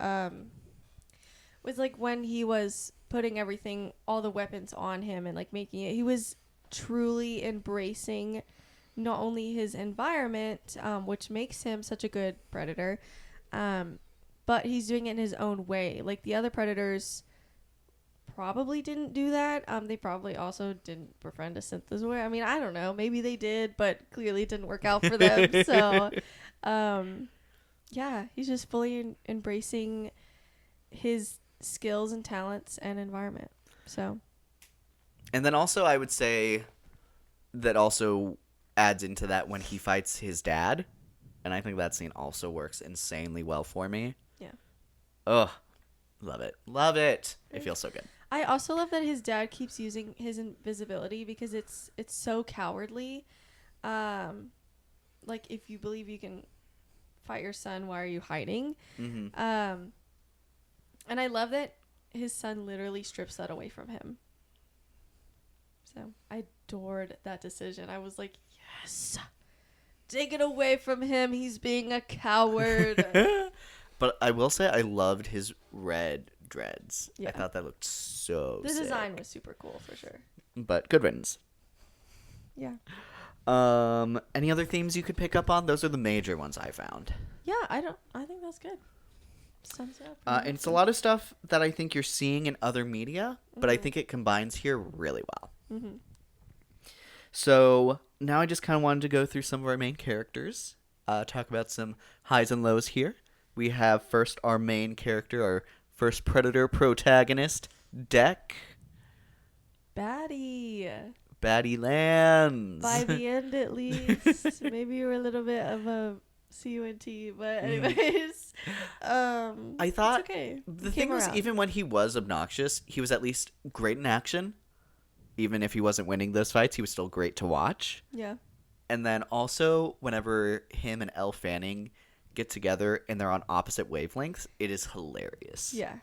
was like when he was putting everything, all the weapons on him and like making it, he was truly embracing not only his environment, which makes him such a good predator, but he's doing it in his own way. Like the other predators probably didn't do that. They probably also didn't befriend a synthezoid. I mean, I don't know. Maybe they did, but clearly it didn't work out for them. So, yeah, he's just fully embracing his skills and talents and environment. So, and then also I would say that also adds into that when he fights his dad, and I think that scene also works insanely well for me. yeah. Ugh, love it. It feels so good. I also love that his dad keeps using his invisibility because it's so cowardly. Like if you believe you can fight your son, why are you hiding? Mm-hmm. And I love that his son literally strips that away from him. So I adored that decision. I was like, yes, take it away from him. He's being a coward. But I will say I loved his red dreads. Yeah. I thought that looked so The sick. design was super cool for sure. But good riddance. Yeah. Any other themes you could pick up on? Those are the major ones I found. Yeah, I think that's good. Sums it up. And it's a lot of stuff that I think you're seeing in other media, but I think it combines here really well. Mm-hmm. So now I just kind of wanted to go through some of our main characters, talk about some highs and lows here. We have first our main character, our first Predator protagonist, Deck. Baddie Lands. By the end, at least. Maybe you were a little bit of a CUNT, but anyways, I thought it's okay. the Came thing was, around. even when he was obnoxious, he was at least great in action. Even if he wasn't winning those fights, he was still great to watch. Yeah. And then also, whenever him and Elle Fanning get together and they're on opposite wavelengths, it is hilarious. Yeah.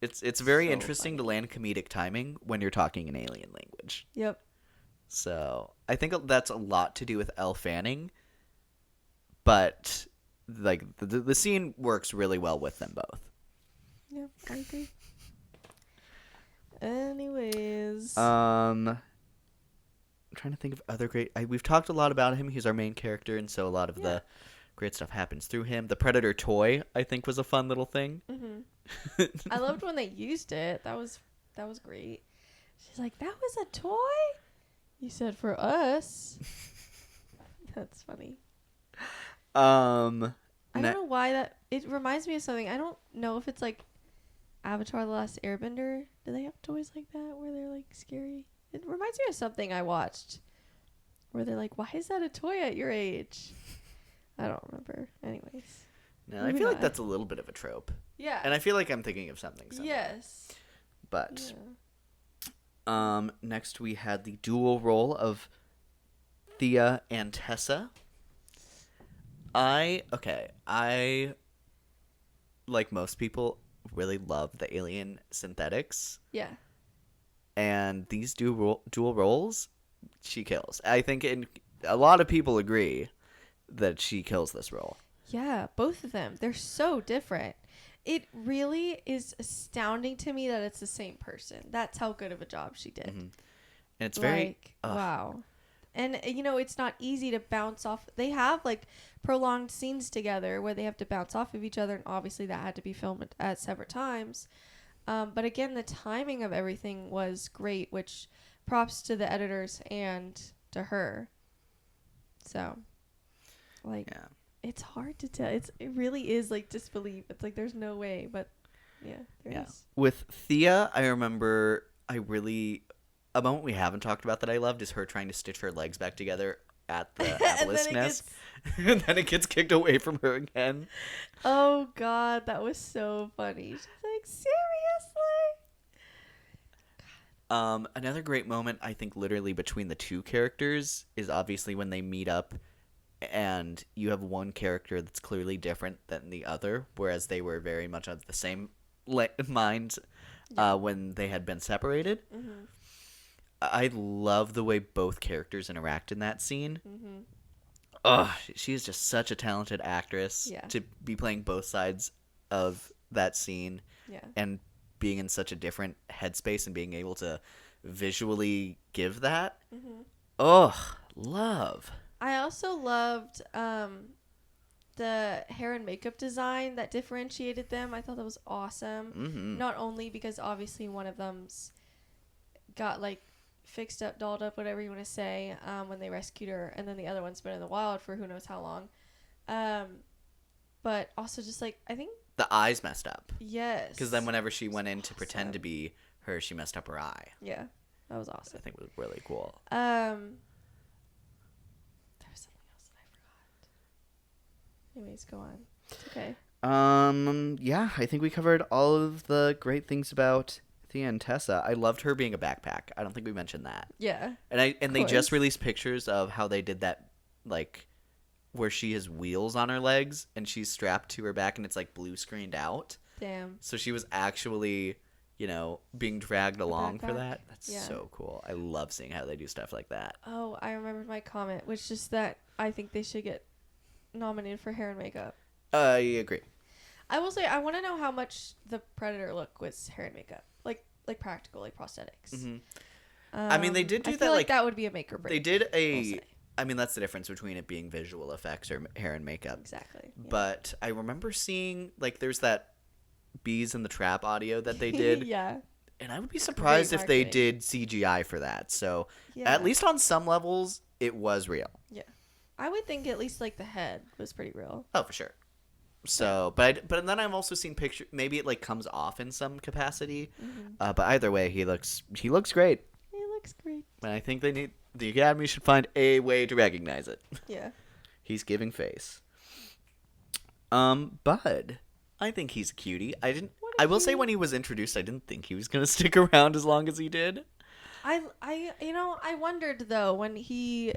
It's very So interesting to land comedic timing when you're talking an alien language. Yep. So I think that's a lot to do with Elle Fanning, but like the scene works really well with them both. Yeah, I agree. Anyways. I'm trying to think of other great. We've talked a lot about him. He's our main character, and so a lot of the great stuff happens through him. The Predator toy, I think, was a fun little thing. Mm-hmm. I loved when they used it. That was great. She's like, that was a toy? You said for us. That's funny. I don't know why it reminds me of something. I don't know if it's like Avatar: The Last Airbender. Do they have toys like that where they're like scary? It reminds me of something I watched where they're like, "Why is that a toy at your age?" I don't remember. Anyways. No, I Maybe feel like not. that's a little bit of a trope. Yeah. And I feel like I'm thinking of something similar. Yes. But Yeah. next we had the dual role of Thea and Tessa. I like most people really love the alien synthetics, Yeah. and these dual roles she kills. I think a lot of people agree that she kills this role. Yeah, both of them. They're so different. It really is astounding to me that it's the same person. That's how good of a job she did. And it's very Like, wow. And, it's not easy to bounce off. They have, like, prolonged scenes together where they have to bounce off of each other. And obviously that had to be filmed at separate times. But again, the timing of everything was great, which props to the editors and to her. So, like, yeah. it's hard to tell. It really is, like, disbelief. It's like there's no way. But, yeah, there is. With Thea, I remember a moment we haven't talked about that I loved is her trying to stitch her legs back together at the obelisk nest. And then it gets kicked away from her again. Oh, God. That was so funny. She's like, seriously? Another great moment, I think, literally between the two characters is obviously when they meet up and you have one character that's clearly different than the other, whereas they were very much of the same mind when they had been separated. Mm-hmm. I love the way both characters interact in that scene. Mm-hmm. Oh, she is just such a talented actress Yeah. to be playing both sides of that scene Yeah. and being in such a different headspace and being able to visually give that. Mm-hmm. Oh, love. I also loved the hair and makeup design that differentiated them. I thought that was awesome. Mm-hmm. Not only because obviously one of them's got, like, fixed up, dolled up, whatever you want to say, when they rescued her, and then the other one's been in the wild for who knows how long. But also just, like, I think, The eyes messed up. yes. Because then whenever she went in to awesome. pretend to be her, she messed up her eye. Yeah, that was I awesome. think it was really cool. There was something else that I forgot. Anyways, go on. It's okay. Yeah, I think we covered all of the great things about Thea and Tessa. I loved her being a backpack. I don't think we mentioned that. Yeah. And they just course. released pictures of how they did that, like, where she has wheels on her legs and she's strapped to her back and it's, like, blue screened out. Damn. So she was actually, being dragged along for backpack? that. That's Yeah. so cool. I love seeing how they do stuff like that. Oh, I remembered my comment, which is that I think they should get nominated for hair and makeup. I agree. I will say I want to know how much the Predator look was hair and makeup, like practical, like prosthetics. Mm-hmm. I mean, they did do I that, feel like, that would be a make or break. They did I'll say. I mean, that's the difference between it being visual effects or hair and makeup. Exactly. Yeah. But I remember seeing, like, there's that Bees in the Trap audio that they did. Yeah. And I would be surprised if they marketing. did CGI for that. So, Yeah. at least on some levels, it was real. Yeah. I would think at least like the head was pretty real. Oh, for sure. So, but then I've also seen pictures. Maybe it, like, comes off in some capacity. Mm-hmm. But either way, he looks great. He looks great. And I think the Academy should find a way to recognize it. Yeah. He's giving face. Bud, I think he's a cutie. I will say when he was introduced, I didn't think he was gonna stick around as long as he did. I wondered though when he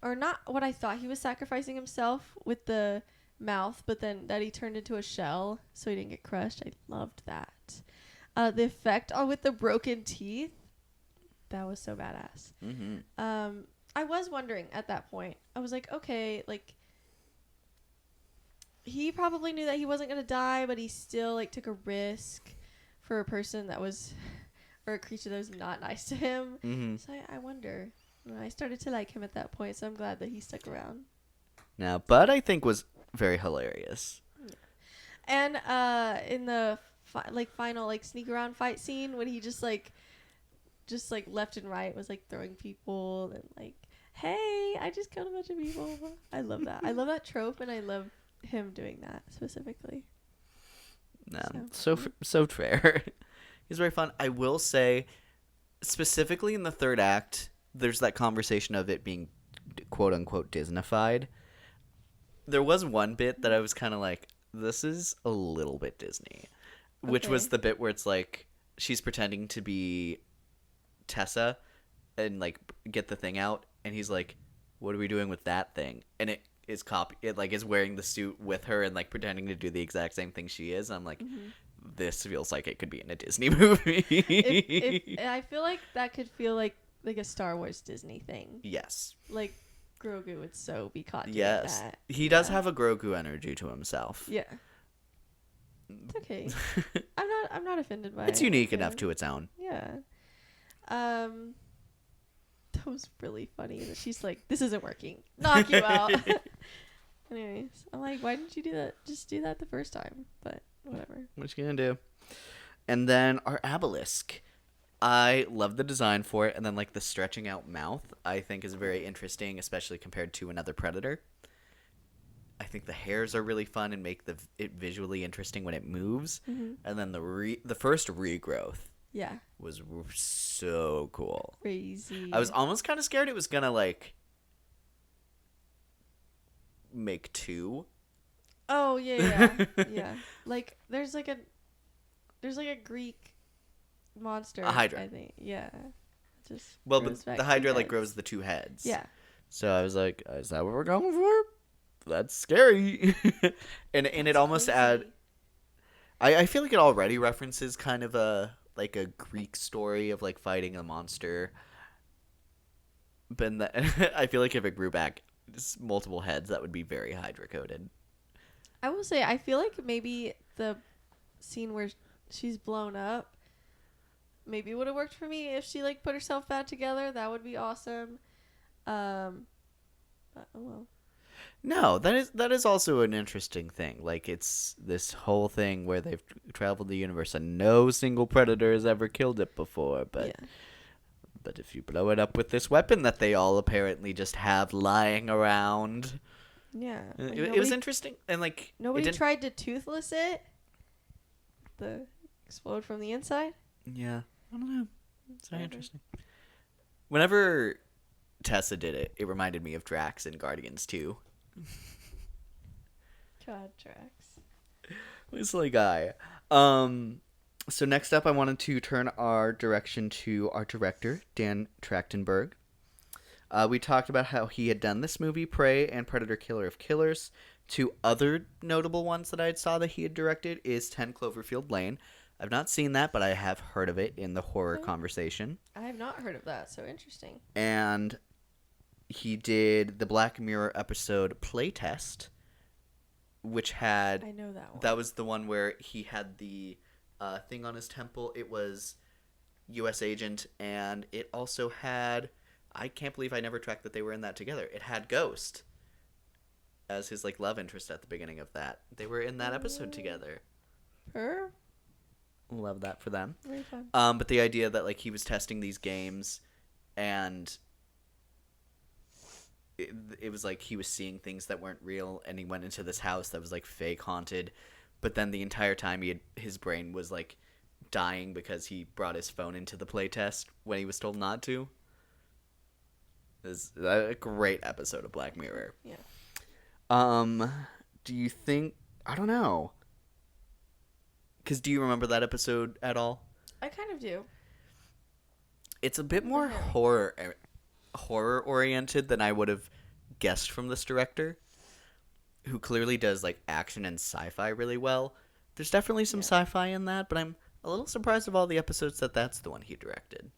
what I thought he was sacrificing himself with the mouth, but then that he turned into a shell so he didn't get crushed. I loved that. The effect with the broken teeth, that was so badass. Mm-hmm. I was wondering at that point. I was like, okay, like he probably knew that he wasn't gonna die, but he still like took a risk for a person that was or a creature that was not nice to him. Mm-hmm. So I wonder. I started to like him at that point, so I'm glad that he stuck around. Now, Bud, I think, was very hilarious. And in the final like sneak around fight scene when he just left and right was like throwing people and like, hey, I just killed a bunch of people. I love that. I love that trope, and I love him doing that specifically. No, so fair. He's very fun. I will say, specifically in the third act, there's that conversation of it being quote unquote Disneyfied. There was one bit that I was kind of like, this is a little bit Disney, which was Okay. the bit where it's like she's pretending to be Tessa and like get the thing out, and he's like, "What are we doing with that thing?" And it is is wearing the suit with her and like pretending to do the exact same thing she is. And I'm like, this feels like it could be in a Disney movie. if I feel like that could feel like a Star Wars Disney thing. Yes. Like Grogu would so be caught doing Yes. that. He does have a Grogu energy to himself. Yeah. It's okay. I'm not offended by it. It's unique Yeah. enough to its own. Yeah. That was really funny. That she's like, "This isn't working. Knock you out." Anyways, I'm like, "Why didn't you do that? Just do that the first time." But whatever. What you gonna do? And then our obelisk. I love the design for it, and then like the stretching out mouth I think is very interesting, especially compared to another predator. I think the hairs are really fun and make it visually interesting when it moves. And then the first regrowth Yeah. was so cool. Crazy. I was almost kind of scared it was gonna like make two. Oh yeah. Yeah. Like there's like a Greek monster. A Hydra. I think. Yeah. Just. Well, grows but back the two Hydra like heads. grows the two heads. Yeah. So I was like, is that what we're going for? That's scary. and it almost Crazy. I feel like it already references kind of a Greek story of like fighting a monster. But I feel like if it grew back multiple heads, that would be very Hydra coded. I will say, I feel like maybe the scene where she's blown up maybe would have worked for me if she like put herself back together. That would be awesome. But oh well. No, that is also an interesting thing. Like it's this whole thing where they've traveled the universe and no single predator has ever killed it before, but Yeah. but if you blow it up with this weapon that they all apparently just have lying around, Yeah. Like, it was interesting and like Nobody it didn't, tried to toothless it. The explode from the inside. Yeah, I don't know. It's very Whatever. interesting. Whenever Tessa did it, it reminded me of Drax in Guardians 2. God, Drax. Silly guy. So next up, I wanted to turn our direction to our director, Dan Trachtenberg. We talked about how he had done this movie, Prey, and Predator Killer of Killers. Two other notable ones that I saw that he had directed is 10 Cloverfield Lane. I've not seen that, but I have heard of it in the horror conversation. I have not heard of that. So interesting. And he did the Black Mirror episode Playtest, which had... I know that one. That was the one where he had the thing on his temple. It was U.S. Agent, and it also had... I can't believe I never tracked that they were in that together. It had Ghost as his like love interest at the beginning of that. They were in that episode together. Her. Love that for them. Very fun. But the idea that like he was testing these games, and it was like he was seeing things that weren't real, and he went into this house that was like fake haunted, but then the entire time his brain was like dying because he brought his phone into the playtest when he was told not to. It was a great episode of Black Mirror. Yeah. Do you think... I don't know. Because do you remember that episode at all? I kind of do. It's a bit more horror oriented than I would have guessed from this director, who clearly does like action and sci-fi really well. There's definitely some sci-fi in that, but I'm a little surprised of all the episodes that's the one he directed.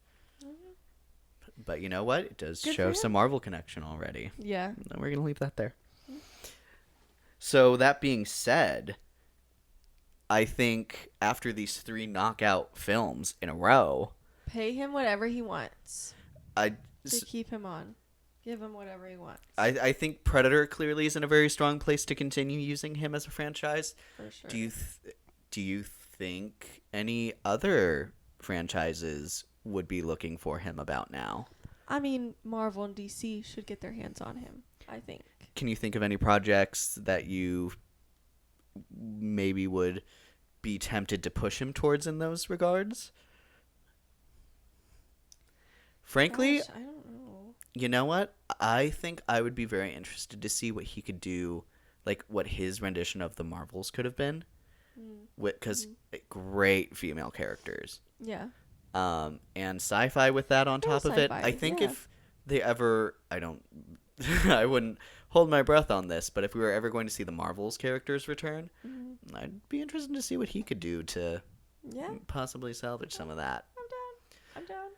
But you know what? It does Good show for some him. Marvel connection already. Yeah. And we're gonna leave that there. So that being said, I think after these 3 knockout films in a row, Pay him whatever he wants I to keep him on. Give him whatever he wants. I think Predator clearly is in a very strong place to continue using him as a franchise. For sure. Do you think any other franchises would be looking for him about now? I mean, Marvel and DC should get their hands on him, I think. Can you think of any projects that you maybe would be tempted to push him towards in those regards. Frankly, Gosh, I don't know. you know what? I think I would be very interested to see what he could do, like what his rendition of the Marvels could have been, because great female characters. Yeah. And sci-fi with that on Yeah, top of it. sci-fi, I think yeah. if they ever, I wouldn't hold my breath on this, but if we were ever going to see the Marvels characters return, I'd be interested to see what he could do to Yeah. possibly salvage some of that. I'm down.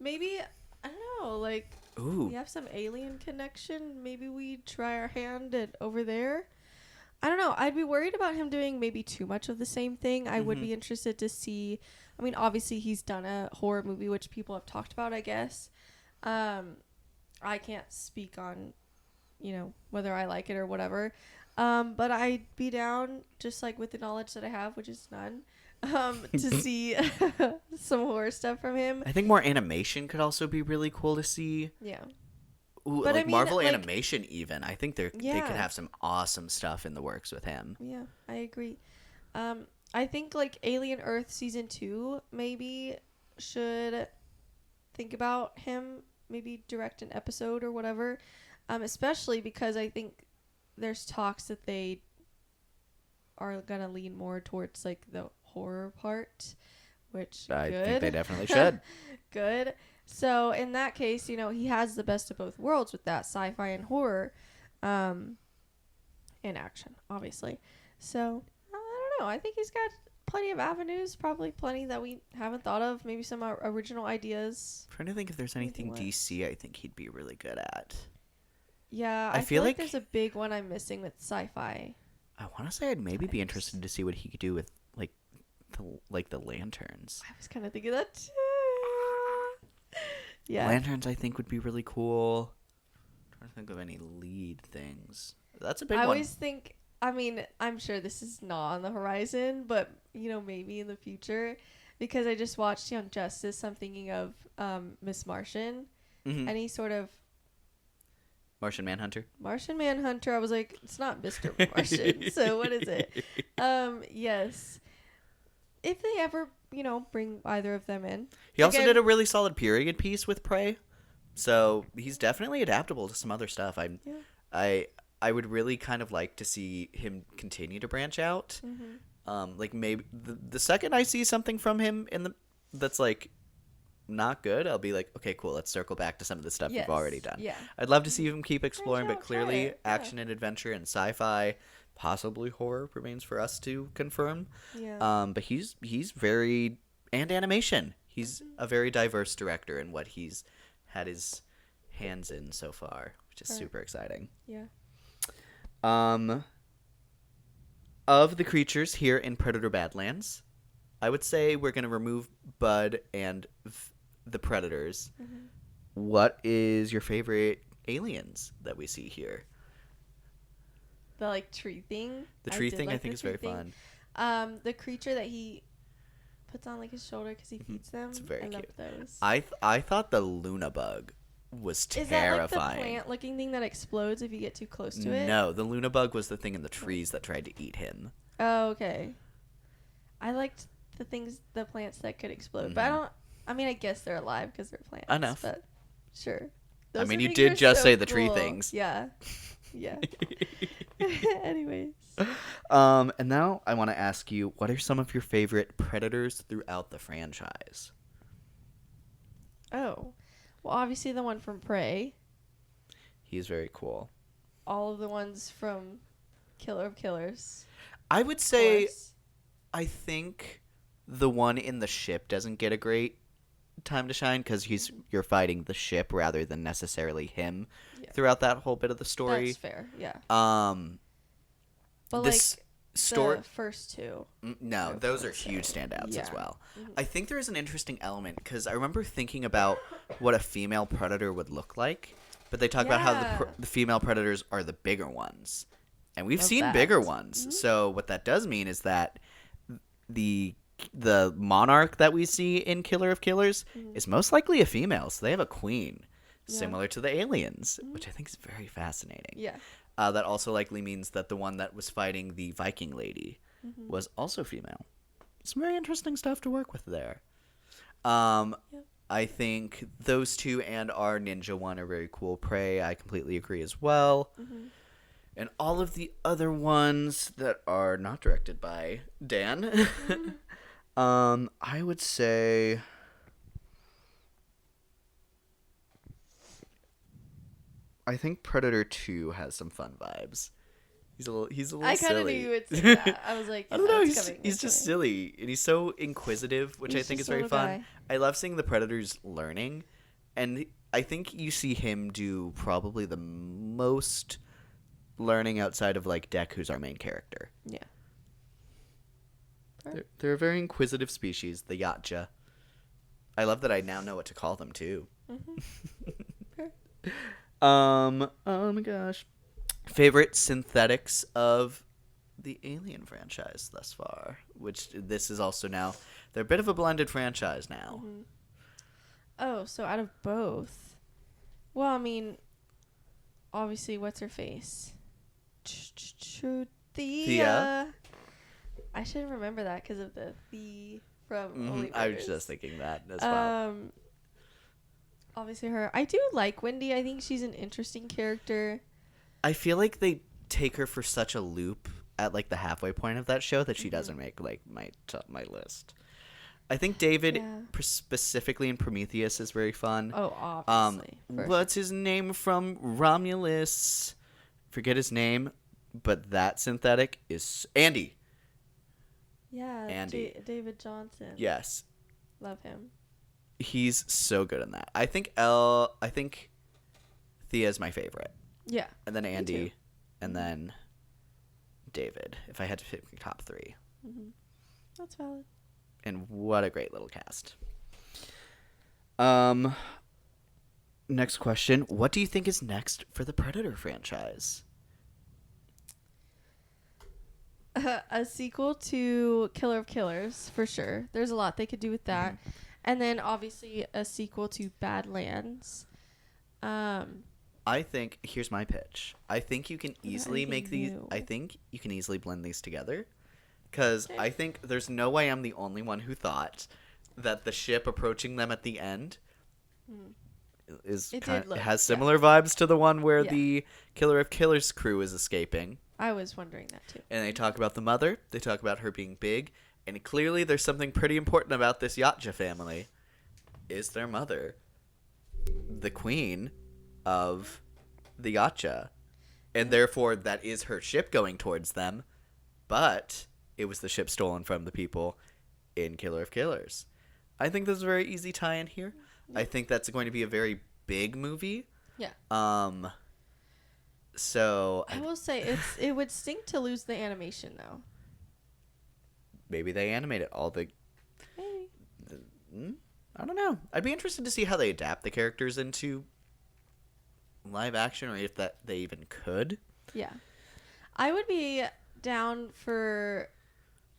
Maybe, I don't know, like, Ooh, we have some alien connection. Maybe we try our hand at over there. I don't know. I'd be worried about him doing maybe too much of the same thing. I would be interested to see. I mean, obviously he's done a horror movie, which people have talked about, I guess. I can't speak on, whether I like it or whatever. But I'd be down, just like with the knowledge that I have, which is none, to see some horror stuff from him. I think more animation could also be really cool to see. Yeah. Ooh, But I like mean, Marvel like- animation even. I think they could Yeah. have some awesome stuff in the works with him. Yeah, I agree. I think like Alien Earth season 2 maybe should think about him, maybe direct an episode or whatever. Especially because I think there's talks that they are gonna lean more towards like the horror part, which I good. think they definitely should. Good. So in that case, he has the best of both worlds with that sci-fi and horror, and action, obviously. So I don't know. I think he's got plenty of avenues, probably plenty that we haven't thought of. Maybe some original ideas. I'm trying to think if there's anything Anything what? DC I think he'd be really good at. Yeah, I I feel feel like like- there's a big one I'm missing with sci-fi. I want to say I'd maybe be Types. interested to see what he could do with the lanterns. I was kind of thinking that too. Yeah. Lanterns I think would be really cool. I'm trying to think of any lead things. That's a big I one. always think, I mean, I'm sure this is not on the horizon, but, maybe in the future. Because I just watched Young Justice, I'm thinking of Miss Martian. Mhm. Any sort of Martian Manhunter. Martian Manhunter. I was like, it's not Mr. Martian, so what is it? Yes. If they ever, bring either of them in. He also Again- did a really solid period piece with Prey, so he's definitely adaptable to some other stuff. Yeah. I would really kind of like to see him continue to branch out. Like maybe the second I see something from him that's like not good, I'll be like, okay, cool. Let's circle back to some of the stuff Yes. you've already done. Yeah. I'd love to see him keep exploring, out, but try clearly it, yeah. action and adventure and sci-fi, possibly horror remains for us to confirm. Yeah. But he's very and animation. He's a very diverse director in what he's had his hands in so far, which is Right. super exciting. Yeah. Of the creatures here in Predator Badlands, I would say we're gonna remove Bud and the predators. What is your favorite aliens that we see here? The tree thing. The tree did thing I like think the is very tree thing. fun. The creature that he puts on his shoulder because he feeds them. It's very I love cute. those. I thought the Luna bug was Is that terrifying. the plant-looking thing that explodes if you get too close to it? No, the Luna bug was the thing in the trees that tried to eat him. Oh, okay. I liked the plants that could explode, but I don't. I mean, I guess they're alive because they're plants. Enough. But sure. I Those mean, you things did are just so say the tree cool. things. Yeah. Yeah. Anyways. And now I want to ask you, what are some of your favorite predators throughout the franchise? Oh. Well, obviously the one from Prey. He's very cool. All of the ones from Killer of Killers. I would of say course. I think the one in the ship doesn't get a great time to shine because you're fighting the ship rather than necessarily him Yeah. throughout that whole bit of the story. That's fair. Yeah. But This story. the first two. No, I those would are huge say. standouts as Yeah. well. I think there is an interesting element because I remember thinking about what a female predator would look like, but they talk about how Yeah. the female predators are the bigger ones, and we've Love seen that. bigger ones. So what that does mean is that the monarch that we see in Killer of Killers is most likely a female, so they have a queen, similar to the aliens, which I think is very fascinating. Yeah. That also likely means that the one that was fighting the Viking lady was also female. some very interesting stuff to work with there. Yep. I think those two and our ninja one are very cool. Prey, I completely agree as well. And all of the other ones that are not directed by Dan, I would say. I think Predator 2 has some fun vibes. He's a little I kind of knew silly. you would say that. I was like, I don't know. it's He's coming, he's it's just coming. silly, and he's so inquisitive, which I He's think is just a very little fun. guy. I love seeing the Predators learning, and I think you see him do probably the most learning outside of like Deck, who's our main character. Yeah. They're a very inquisitive species, the Yatja. I love that I now know what to call them too. Oh my gosh. Favorite synthetics of the Alien franchise thus far, which this is also now, they're a bit of a blended franchise now. Oh, so out of both. Well, I mean, obviously, what's her face? Thea. I should remember that because of the from Only I was Murders. just thinking that as well. Obviously her. I do like Wendy. I think she's an interesting character. I feel like they take her for such a loop at like the halfway point of that show that she doesn't make like my list. I think David Yeah. specifically in Prometheus is very fun. Oh, obviously. for What's his name from Romulus? Forget his name, but that synthetic is Andy. Yeah, Andy. David Johnson. Yes, Love him. he's so good in that. I think Thea's my favorite, Yeah. and then too. Andy, and then David. If I had to pick top three, That's valid. and what a great little cast. Next question: what do you think is next for the Predator franchise? A sequel to Killer of Killers, for sure. There's a lot they could do with that. And then, obviously, a sequel to Badlands. I think here's my pitch. I think you can easily anything make these. new? I think you can easily blend these together, because I think there's no way I'm the only one who thought that the ship approaching them at the end is It kind did look- has similar vibes to the one where Yeah. the Killer of Killers crew is escaping, I was wondering that, too. and they talk about the mother. They talk about her being big, and clearly there's something pretty important about this Yatja family. Is their mother the queen of the Yatja, and therefore that is her ship going towards them, but it was the ship stolen from the people in Killer of Killers. I think there's a very easy tie-in here. I think that's going to be a very big movie. Yeah. So I will say, it would stink to lose the animation, though. maybe they animate it all the. Maybe. I don't know. I'd be interested to see how they adapt the characters into live action, or if that they even could. Yeah. I would be down for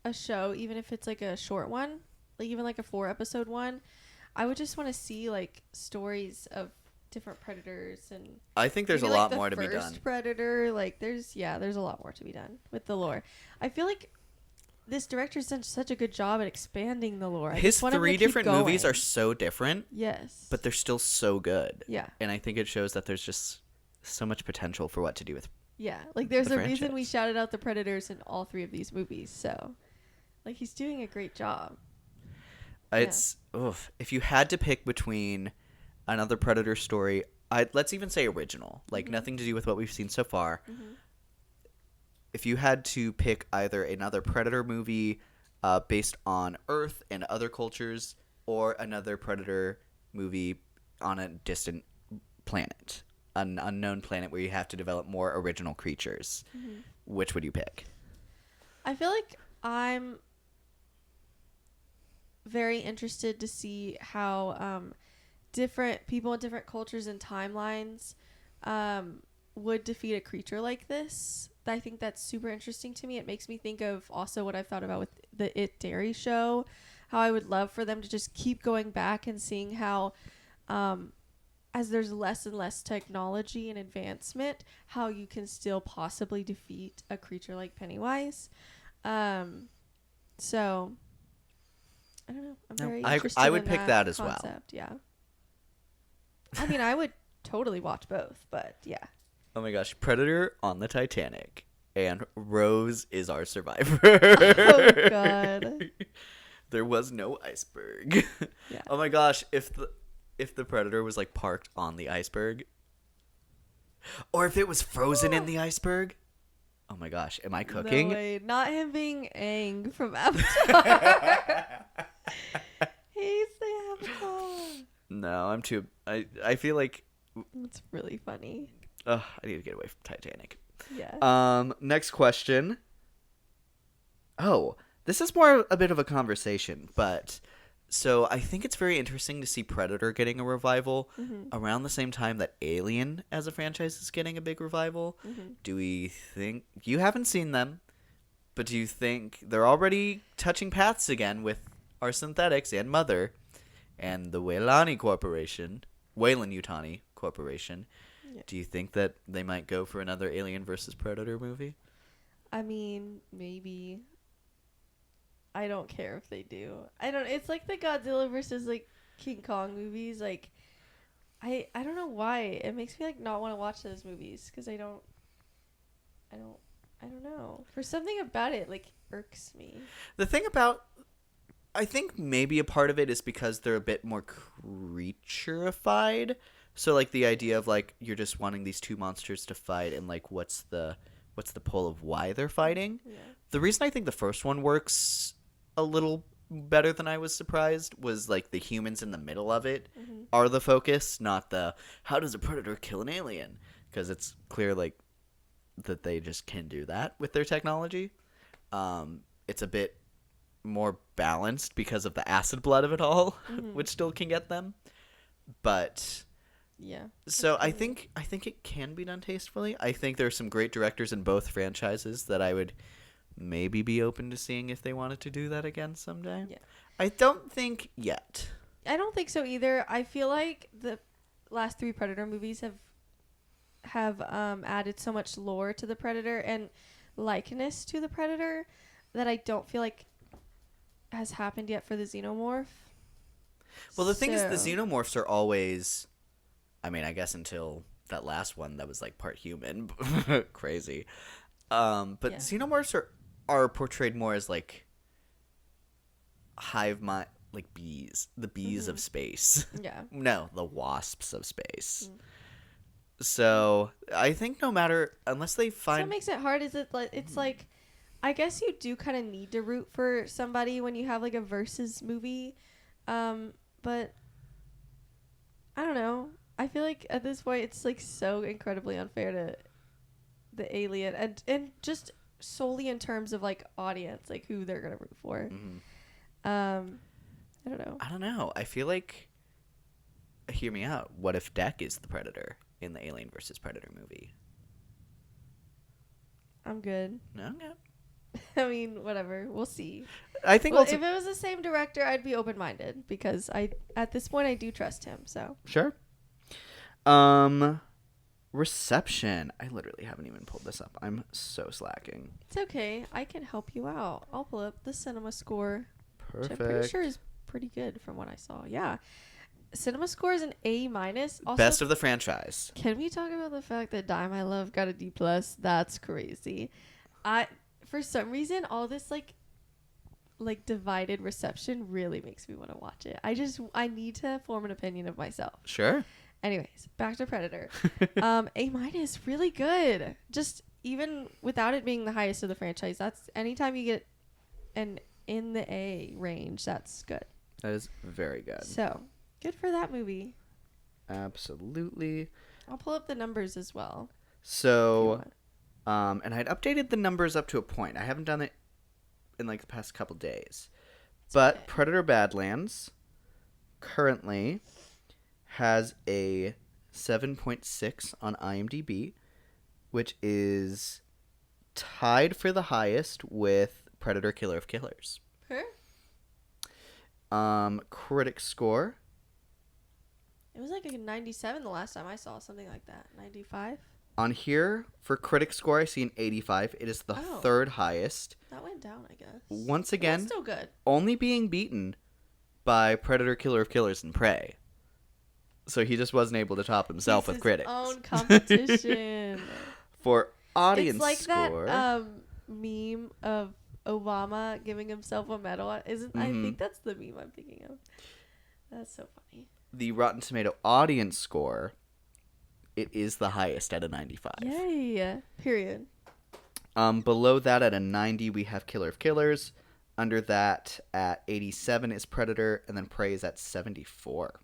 a show, even if it's like a short one, like even like a 4-episode one. I would just want to see like stories of different predators, and I think there's maybe, a like, lot the more to be first done. Predator, like there's a lot more to be done with the lore. I feel like this director's done such a good job at expanding the lore. I His just want him to 3 keep different movies going. are so different, yes, but they're still so good. yeah. And I think it shows that there's just so much potential for what to do with. Yeah, like there's the a reason we franchise. shouted out the Predators in all 3 of these movies. So, like, he's doing a great job. It's if you had to pick between another Predator story, let's even say original, like nothing to do with what we've seen so far. If you had to pick either another Predator movie based on Earth and other cultures, or another Predator movie on a distant planet, an unknown planet where you have to develop more original creatures, which would you pick? I feel like I'm very interested to see how different people in different cultures and timelines would defeat a creature like this. I think that's super interesting to me. It makes me think of also what I've thought about with the It Dairy show, how I would love for them to just keep going back and seeing how as there's less and less technology and advancement, how you can still possibly defeat a creature like Pennywise. So I don't know. I'm No, very I interested would in pick that as well. concept, yeah. I mean, I would totally watch both, but yeah. Oh my gosh, Predator on the Titanic, and Rose is our survivor. Oh god. There was no iceberg. Yeah. Oh my gosh, if the Predator was like parked on the iceberg, or if it was frozen in the iceberg. Oh my gosh, am I cooking? No way. Not him being Aang from Avatar. He's the Avatar. No, I'm too. I feel like. That's really funny. I need to get away from Titanic. Yeah. Next question. Oh, this is more a bit of a conversation, but so I think it's very interesting to see Predator getting a revival around the same time that Alien as a franchise is getting a big revival. Do we think you haven't seen them, but do you think they're already touching paths again with our synthetics and Mother and the Weyland Yutani Corporation? Yeah. Do you think that they might go for another Alien versus Predator movie? I mean, maybe. I don't care if they do. It's like the Godzilla versus like King Kong movies. Like, I don't know why it makes me like not want to watch those movies because I don't know. For something about it like irks me. The thing about, I think maybe a part of it is because they're a bit more creaturified. So like the idea of like you're just wanting these two monsters to fight and like what's the pull of why they're fighting. Yeah. The reason I think the first one works a little better than I was surprised was like the humans in the middle of it are the focus, not the how does a predator kill an alien, because it's clear like that they just can do that with their technology. It's a bit more balanced because of the acid blood of it all, which still can get them. But Yeah. so I think it can be done tastefully. I think there are some great directors in both franchises that I would maybe be open to seeing if they wanted to do that again someday. Yeah. I don't think yet. I don't think so either. I feel like the last 3 Predator movies have added so much lore to the Predator and likeness to the Predator that I don't feel like has happened yet for the Xenomorph. Well, the thing is, the Xenomorphs are always, I mean, I guess until that last one that was like part human. Crazy. But Yeah. Xenomorphs are portrayed more as like hive mind, like bees, the bees of space. Yeah. No, the wasps of space. So I think no matter, unless they So find, what makes it hard is it's like I guess you do kind of need to root for somebody when you have like a versus movie, but I don't know. I feel like at this point it's like so incredibly unfair to the alien and just solely in terms of like audience, like who they're gonna root for. I don't know. I feel like, hear me out. What if Deck is the predator in the Alien versus Predator movie? I'm good. No. I mean, whatever. We'll see. I think Well, also, if it was the same director, I'd be open-minded because at this point I do trust him. So sure. Reception. I literally haven't even pulled this up. I'm so slacking. it's okay. I can help you out. I'll pull up the cinema score, Perfect. which I'm pretty sure is pretty good from what I saw. Yeah, cinema score is an A minus. Also, Best of the franchise. can we talk about the fact that Die My Love got a D plus? That's crazy. For some reason, all this like divided reception really makes me want to watch it. I need to form an opinion of myself. Sure. Anyways, back to Predator. A minus, really good. Just even without it being the highest of the franchise, that's anytime you get an in the A range, that's good. That is very good. So good for that movie. Absolutely. I'll pull up the numbers as well. So, and I'd updated the numbers up to a point. I haven't done it in like the past couple days. But okay. Predator Badlands currently has a 7.6 on IMDb, which is tied for the highest with Predator Killer of Killers. Critic score. It was like a 97 the last time I saw something like that. 95? On here, for critic score, I see an 85. It is the third highest. That went down, I guess. Once But again, that's still good. only being beaten by Predator, Killer of Killers, and Prey. So he just wasn't able to top himself He's with his critics. own competition. For audience It's like score, that meme of Obama giving himself a medal. Isn't I think that's the meme I'm thinking of. That's so funny. the Rotten Tomato audience score, it is the highest at a 95. Yay! Period. Below that at a 90, we have Killer of Killers. Under that at 87 is Predator, and then Prey is at 74.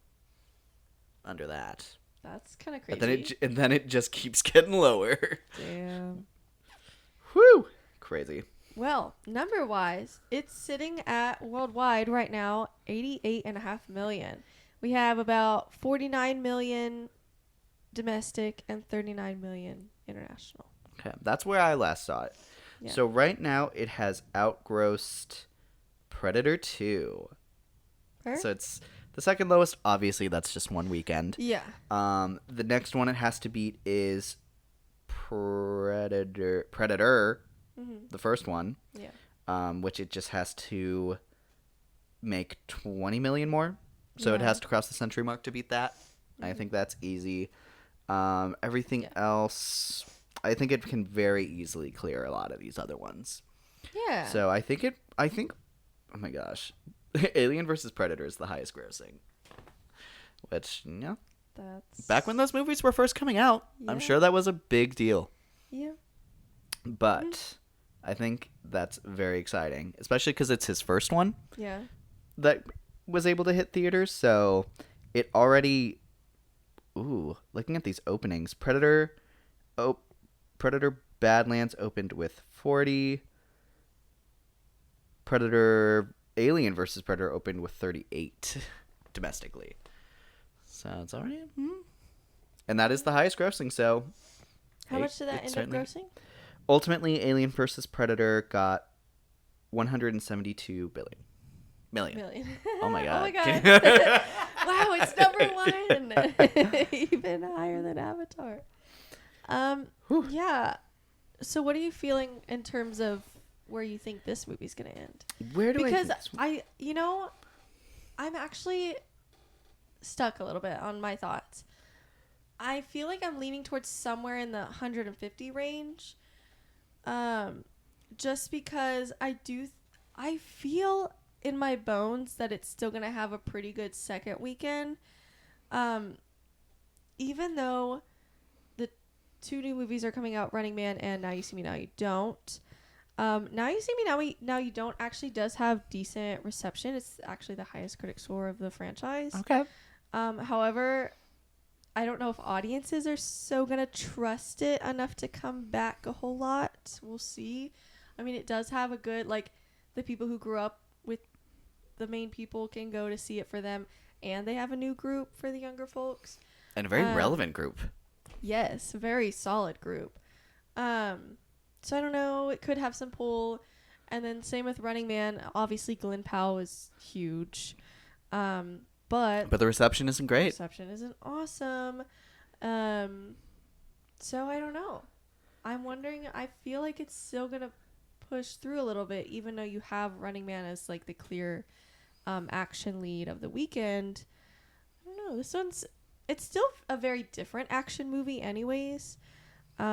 Under that. That's kind of And crazy. then it just keeps getting lower. Damn. Whew! Crazy. Well, number wise, it's sitting at worldwide right now 88.5 million. We have about 49 million domestic and 39 million international. Okay, that's where I last saw it. Yeah. So right now it has outgrossed Predator 2. Her? So it's the second lowest. Obviously, that's just one weekend. Yeah. The next one it has to beat is Predator, the first one. Yeah. Which it just has to make 20 million more. So it Yeah. has to cross the century mark to beat that. I think that's easy. Everything else, I think it can very easily clear a lot of these other ones. Yeah. So I think, oh my gosh. Alien vs. Predator is the highest grossing. Which, yeah. That's Back when those movies were first coming out, I'm Yeah. sure that was a big deal. Yeah. But I think that's very exciting, especially because it's his first one Yeah. that was able to hit theaters. So it already, looking at these openings, Predator Badlands opened with 40. Alien versus Predator opened with 38 domestically. So it's already, and that is the highest grossing. So How much did that end up grossing? Ultimately, Alien vs. Predator got 172 million. Oh my god. Oh my god. Wow, it's number 1. Even higher than Avatar. Yeah. So what are you feeling in terms of where you think this movie's going to end? Where do Because I think I'm actually stuck a little bit on my thoughts. I feel like I'm leaning towards somewhere in the 150 range. Just because I feel in my bones that it's still going to have a pretty good second weekend. Even though the 2 new movies are coming out, Running Man and Now You See Me, Now You Don't. Now You See Me, Now You Don't actually does have decent reception. It's actually the highest critic score of the franchise. Okay. However, I don't know if audiences are so going to trust it enough to come back a whole lot. We'll see. I mean, it does have a good, the people who grew up with the main people can go to see it for them. And they have a new group for the younger folks. And a very relevant group. Yes, very solid group. So I don't know. It could have some pull. And then same with Running Man. Obviously, Glen Powell is huge. But the reception isn't great. reception isn't awesome. So I don't know. I'm wondering. I feel like it's still gonna push through a little bit, even though you have Running Man as the clear action lead of the weekend. I don't know. It's still a very different action movie, anyways. So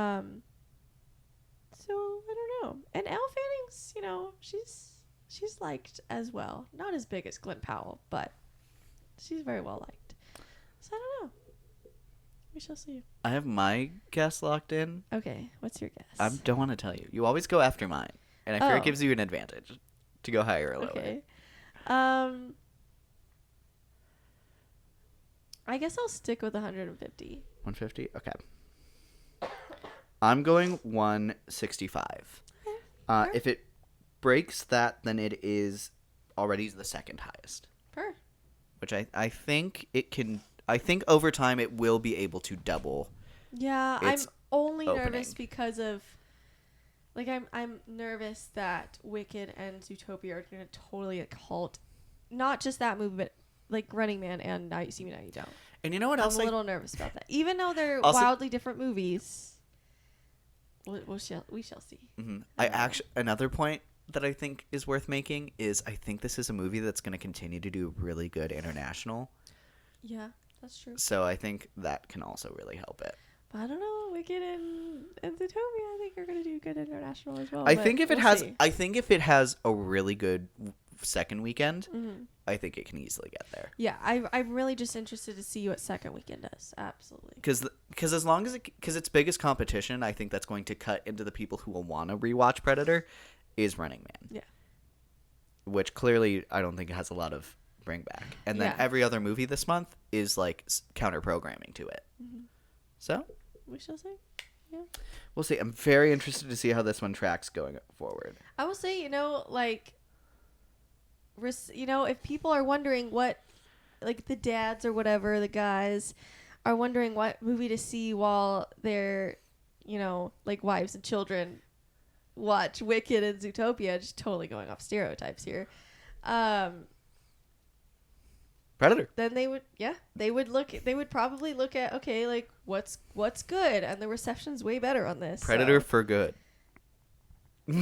I don't know. And Elle Fanning's, she's liked as well. Not as big as Glen Powell, but she's very well liked. So I don't know. We shall see. I have my guess locked in. Okay, what's your guess? I don't want to tell you. You always go after mine, and I fear it gives you an advantage to go higher or lower. Okay. I guess I'll stick with 150. 150? Okay. I'm going 165. If it breaks that, then it is already the second highest. Per. Which I think it can. I think over time it will be able to double. Yeah, It's I'm only opening. nervous because of I'm nervous that Wicked and Zootopia are going to totally halt not just that movie, but Running Man and Now You See Me, Now You Don't. And you know what I'm else? a little nervous about that. Even though they're Also- wildly different movies, we shall see. I actually another point that I think is worth making is I think this is a movie that's going to continue to do really good international. Yeah, that's true. So I think that can also really help it. But I don't know, Wicked and Zootopia, I think are gonna do good international as well. I but think if it we'll has, see. I think if it has a really good second weekend, Mhm. I think it can easily get there. Yeah, I'm really just interested to see what second weekend does. Absolutely. Because as long as because its biggest competition, I think that's going to cut into the people who will want to rewatch Predator, is Running Man. Yeah. Which clearly I don't think it has a lot of bring back, and then Yeah. every other movie this month is like counter programming to it. Mhm. So We shall see. Yeah. we'll see. I'm very interested to see how this one tracks going forward. I will say, like, if people are wondering what, like, the dads or whatever, the guys are wondering what movie to see while their, like, wives and children watch Wicked and Zootopia, just totally going off stereotypes here. Predator. Then they would probably look at, okay, like, what's good, and the reception's way better on this. Predator so. for good. I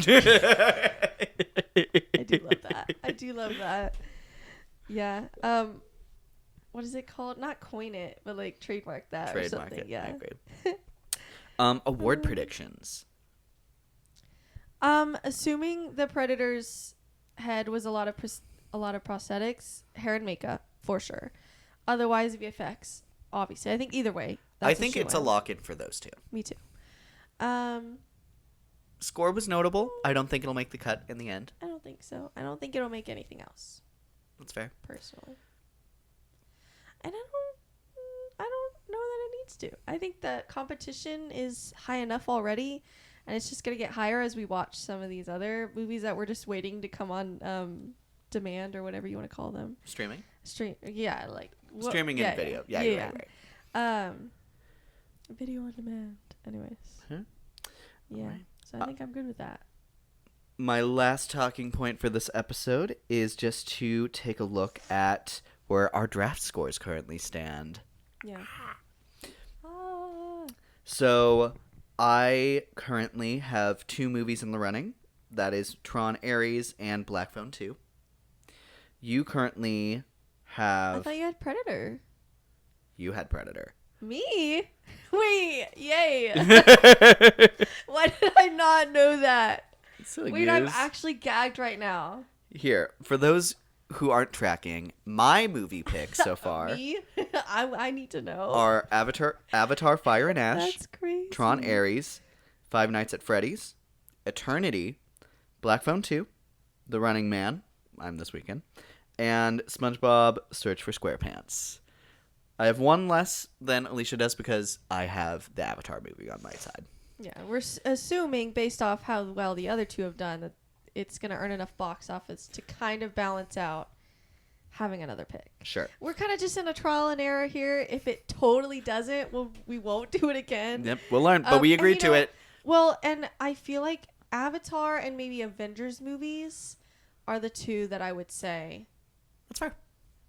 do love that. Yeah. What is it called? Not coin it, but like trademark that or Trademark something. it. Yeah. I agree. Award predictions. Assuming the Predator's head was a lot of prosthetics, hair and makeup for sure. Otherwise, VFX. Obviously, I think either way. I think shoe it's a in. lock-in for those two. Me too. Score was notable. I don't think it'll make the cut in the end. I don't think so. I don't think it'll make anything else. That's fair. Personally. And I don't know that it needs to. I think the competition is high enough already, and it's just going to get higher as we watch some of these other movies that we're just waiting to come on demand or whatever you want to call them. Streaming? Yeah, like Streaming and video. Yeah, you're right. Video on demand. Anyways. Huh? Yeah. Right. So I think I'm good with that. My last talking point for this episode is just to take a look at where our draft scores currently stand. Yeah. So I currently have 2 movies in the running. That is Tron Ares and Black Phone 2. You currently have... I thought you had Predator. You had Predator. Me? Wait, yay. Why did I not know that? Silly Wait, I'm goose. actually gagged right now. Here, for those who aren't tracking, my movie picks so far Me? I need to know. are Avatar Fire and Ash, That's crazy. Tron Ares, Five Nights at Freddy's, Eternity, Black Phone 2, The Running Man, I'm this weekend, and SpongeBob Search for SquarePants. I have one less than Alicia does because I have the Avatar movie on my side. Yeah, we're assuming based off how well the other two have done that it's going to earn enough box office to kind of balance out having another pick. Sure. We're kind of just in a trial and error here. If it totally doesn't, we won't do it again. Yep, we'll learn, but we agreed to it. Well, and I feel like Avatar and maybe Avengers movies are the two that I would say That's fair.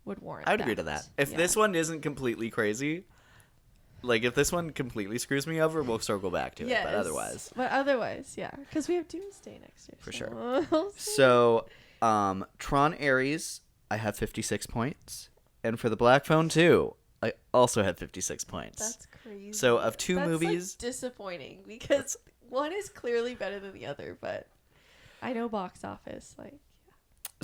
would warrant I would agree to that. If this one isn't completely crazy, like if this one completely screws me over, we'll circle back to it. But otherwise, yeah, because we have Doomsday next year For so sure. we'll see. So, Tron Ares, I have 56 points, and for the Black Phone 2, I also have 56 points. That's crazy. So of 2 That's movies, like disappointing because one is clearly better than the other, but I know box office like.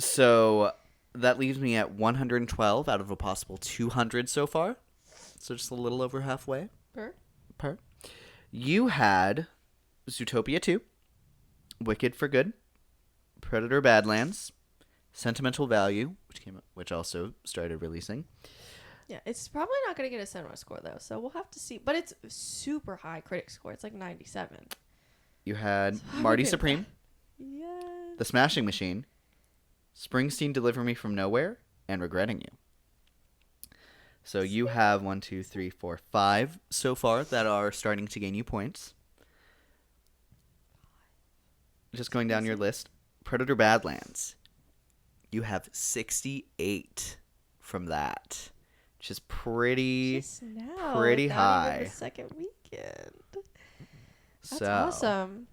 so that leaves me at 112 out of a possible 200 so far. So just a little over halfway. Per. You had Zootopia 2, Wicked for Good, Predator Badlands, Sentimental Value, which also started releasing. Yeah, it's probably not going to get a cinema score though, so we'll have to see. But it's super high critic score. It's like 97. You had Marty Okay. Supreme, Yes. The Smashing Machine, Springsteen Deliver Me From Nowhere, and Regretting You. So you have 1, 2, 3, 4, 5 so far that are starting to gain you points. Just going down your list. Predator Badlands. You have 68 from that. Which is pretty Just now, pretty without even high. the second weekend. That's so awesome.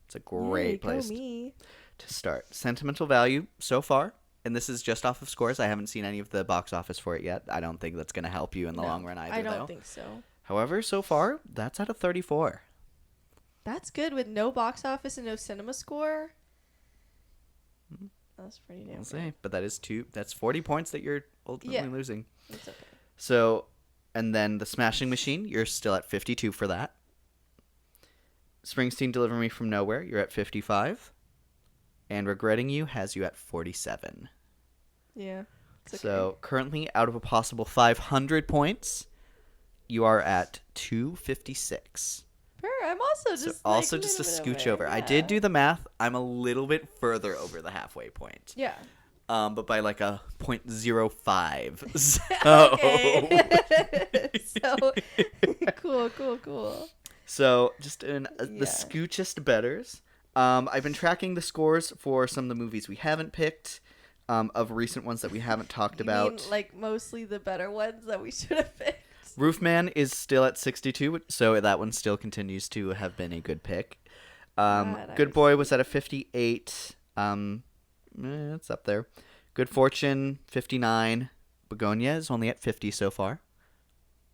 it's a Yay, great go place. me. to start. Sentimental value so far, and this is just off of scores. I haven't seen any of the box office for it yet. I don't think that's going to help you in the long run either, I don't though. think so. However, so far, that's at a 34. That's good with no box office and no cinema score. That's pretty damn I'll good. say, but that's 40 points that you're ultimately losing. It's okay. So, and then the Smashing Machine, you're still at 52 for that. Springsteen, Deliver Me From Nowhere, you're at 55. And Regretting You has you at 47. Yeah. It's okay. So, currently, out of a possible 500 points, you are at 256. I'm also just So like, also just a little bit scooch away. over. I Yeah. did do the math. I'm a little bit further over the halfway point. Yeah. But by like a 0.05. So, Okay. So cool. so just in Yeah. the scoochest betters. I've been tracking the scores for some of the movies we haven't picked, of recent ones that we haven't talked You about. mean, like mostly the better ones that we should have picked. Roofman is still at 62, so that one still continues to have been a good pick. God, Good Boy was at a 58. It's up there. Good Fortune, 59. Begonia is only at 50 so far.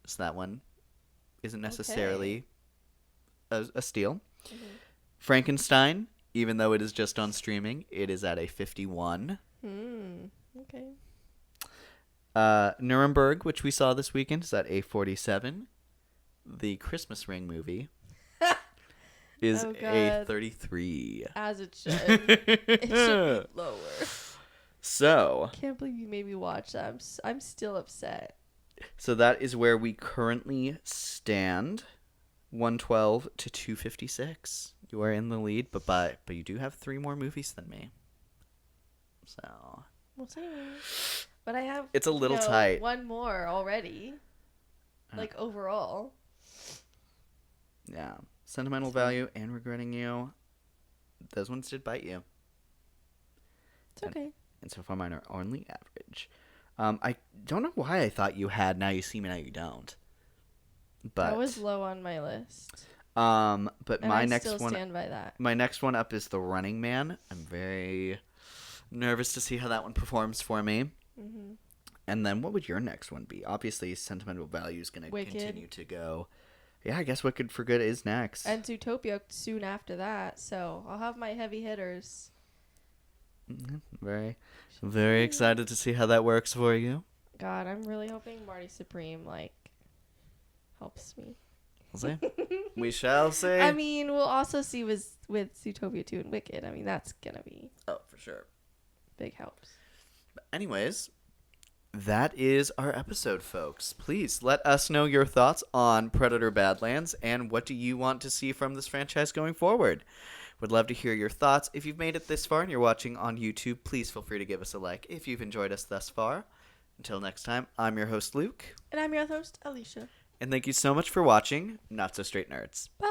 So that one isn't necessarily a steal. Mm-hmm. Frankenstein, even though it is just on streaming, it is at a 51. Okay. Nuremberg, which we saw this weekend, is at a 47. The Christmas Ring movie is Oh, a God. 33. As it should. It should be lower. So, Can't believe you made me watch that. I'm still upset. so that is where we currently stand. 112 to 256. You are in the lead, but you do have 3 more movies than me. So, Well, same. But I have. It's a little tight. One more already. Like overall. yeah. Sentimental Value and Regretting You. Those ones did bite you. It's okay. And so far mine are only average. I don't know why I thought you had Now You See Me, Now You Don't. But That was low on my list. but And my I next still one stand by that. my next one up is The Running Man. I'm very nervous to see how that one performs for me. Mm-hmm. And then what would your next one be? Obviously, Sentimental Value is going to Wicked. continue to go. Yeah, I guess Wicked for Good is next. And Zootopia soon after that. So I'll have my heavy hitters. Very, very excited to see how that works for you. God, I'm really hoping Marty Supreme helps me. We'll see. We shall see. I mean, we'll also see with Zootopia 2 and Wicked. I mean, that's gonna be Oh, for sure. big helps. Anyways, that is our episode, folks. Please let us know your thoughts on Predator Badlands and what do you want to see from this franchise going forward. Would love to hear your thoughts. If you've made it this far and you're watching on YouTube, please feel free to give us a like if you've enjoyed us thus far. Until next time, I'm your host, Luke. And I'm your host, Alicia. And thank you so much for watching Not So Straight Nerds. Bye.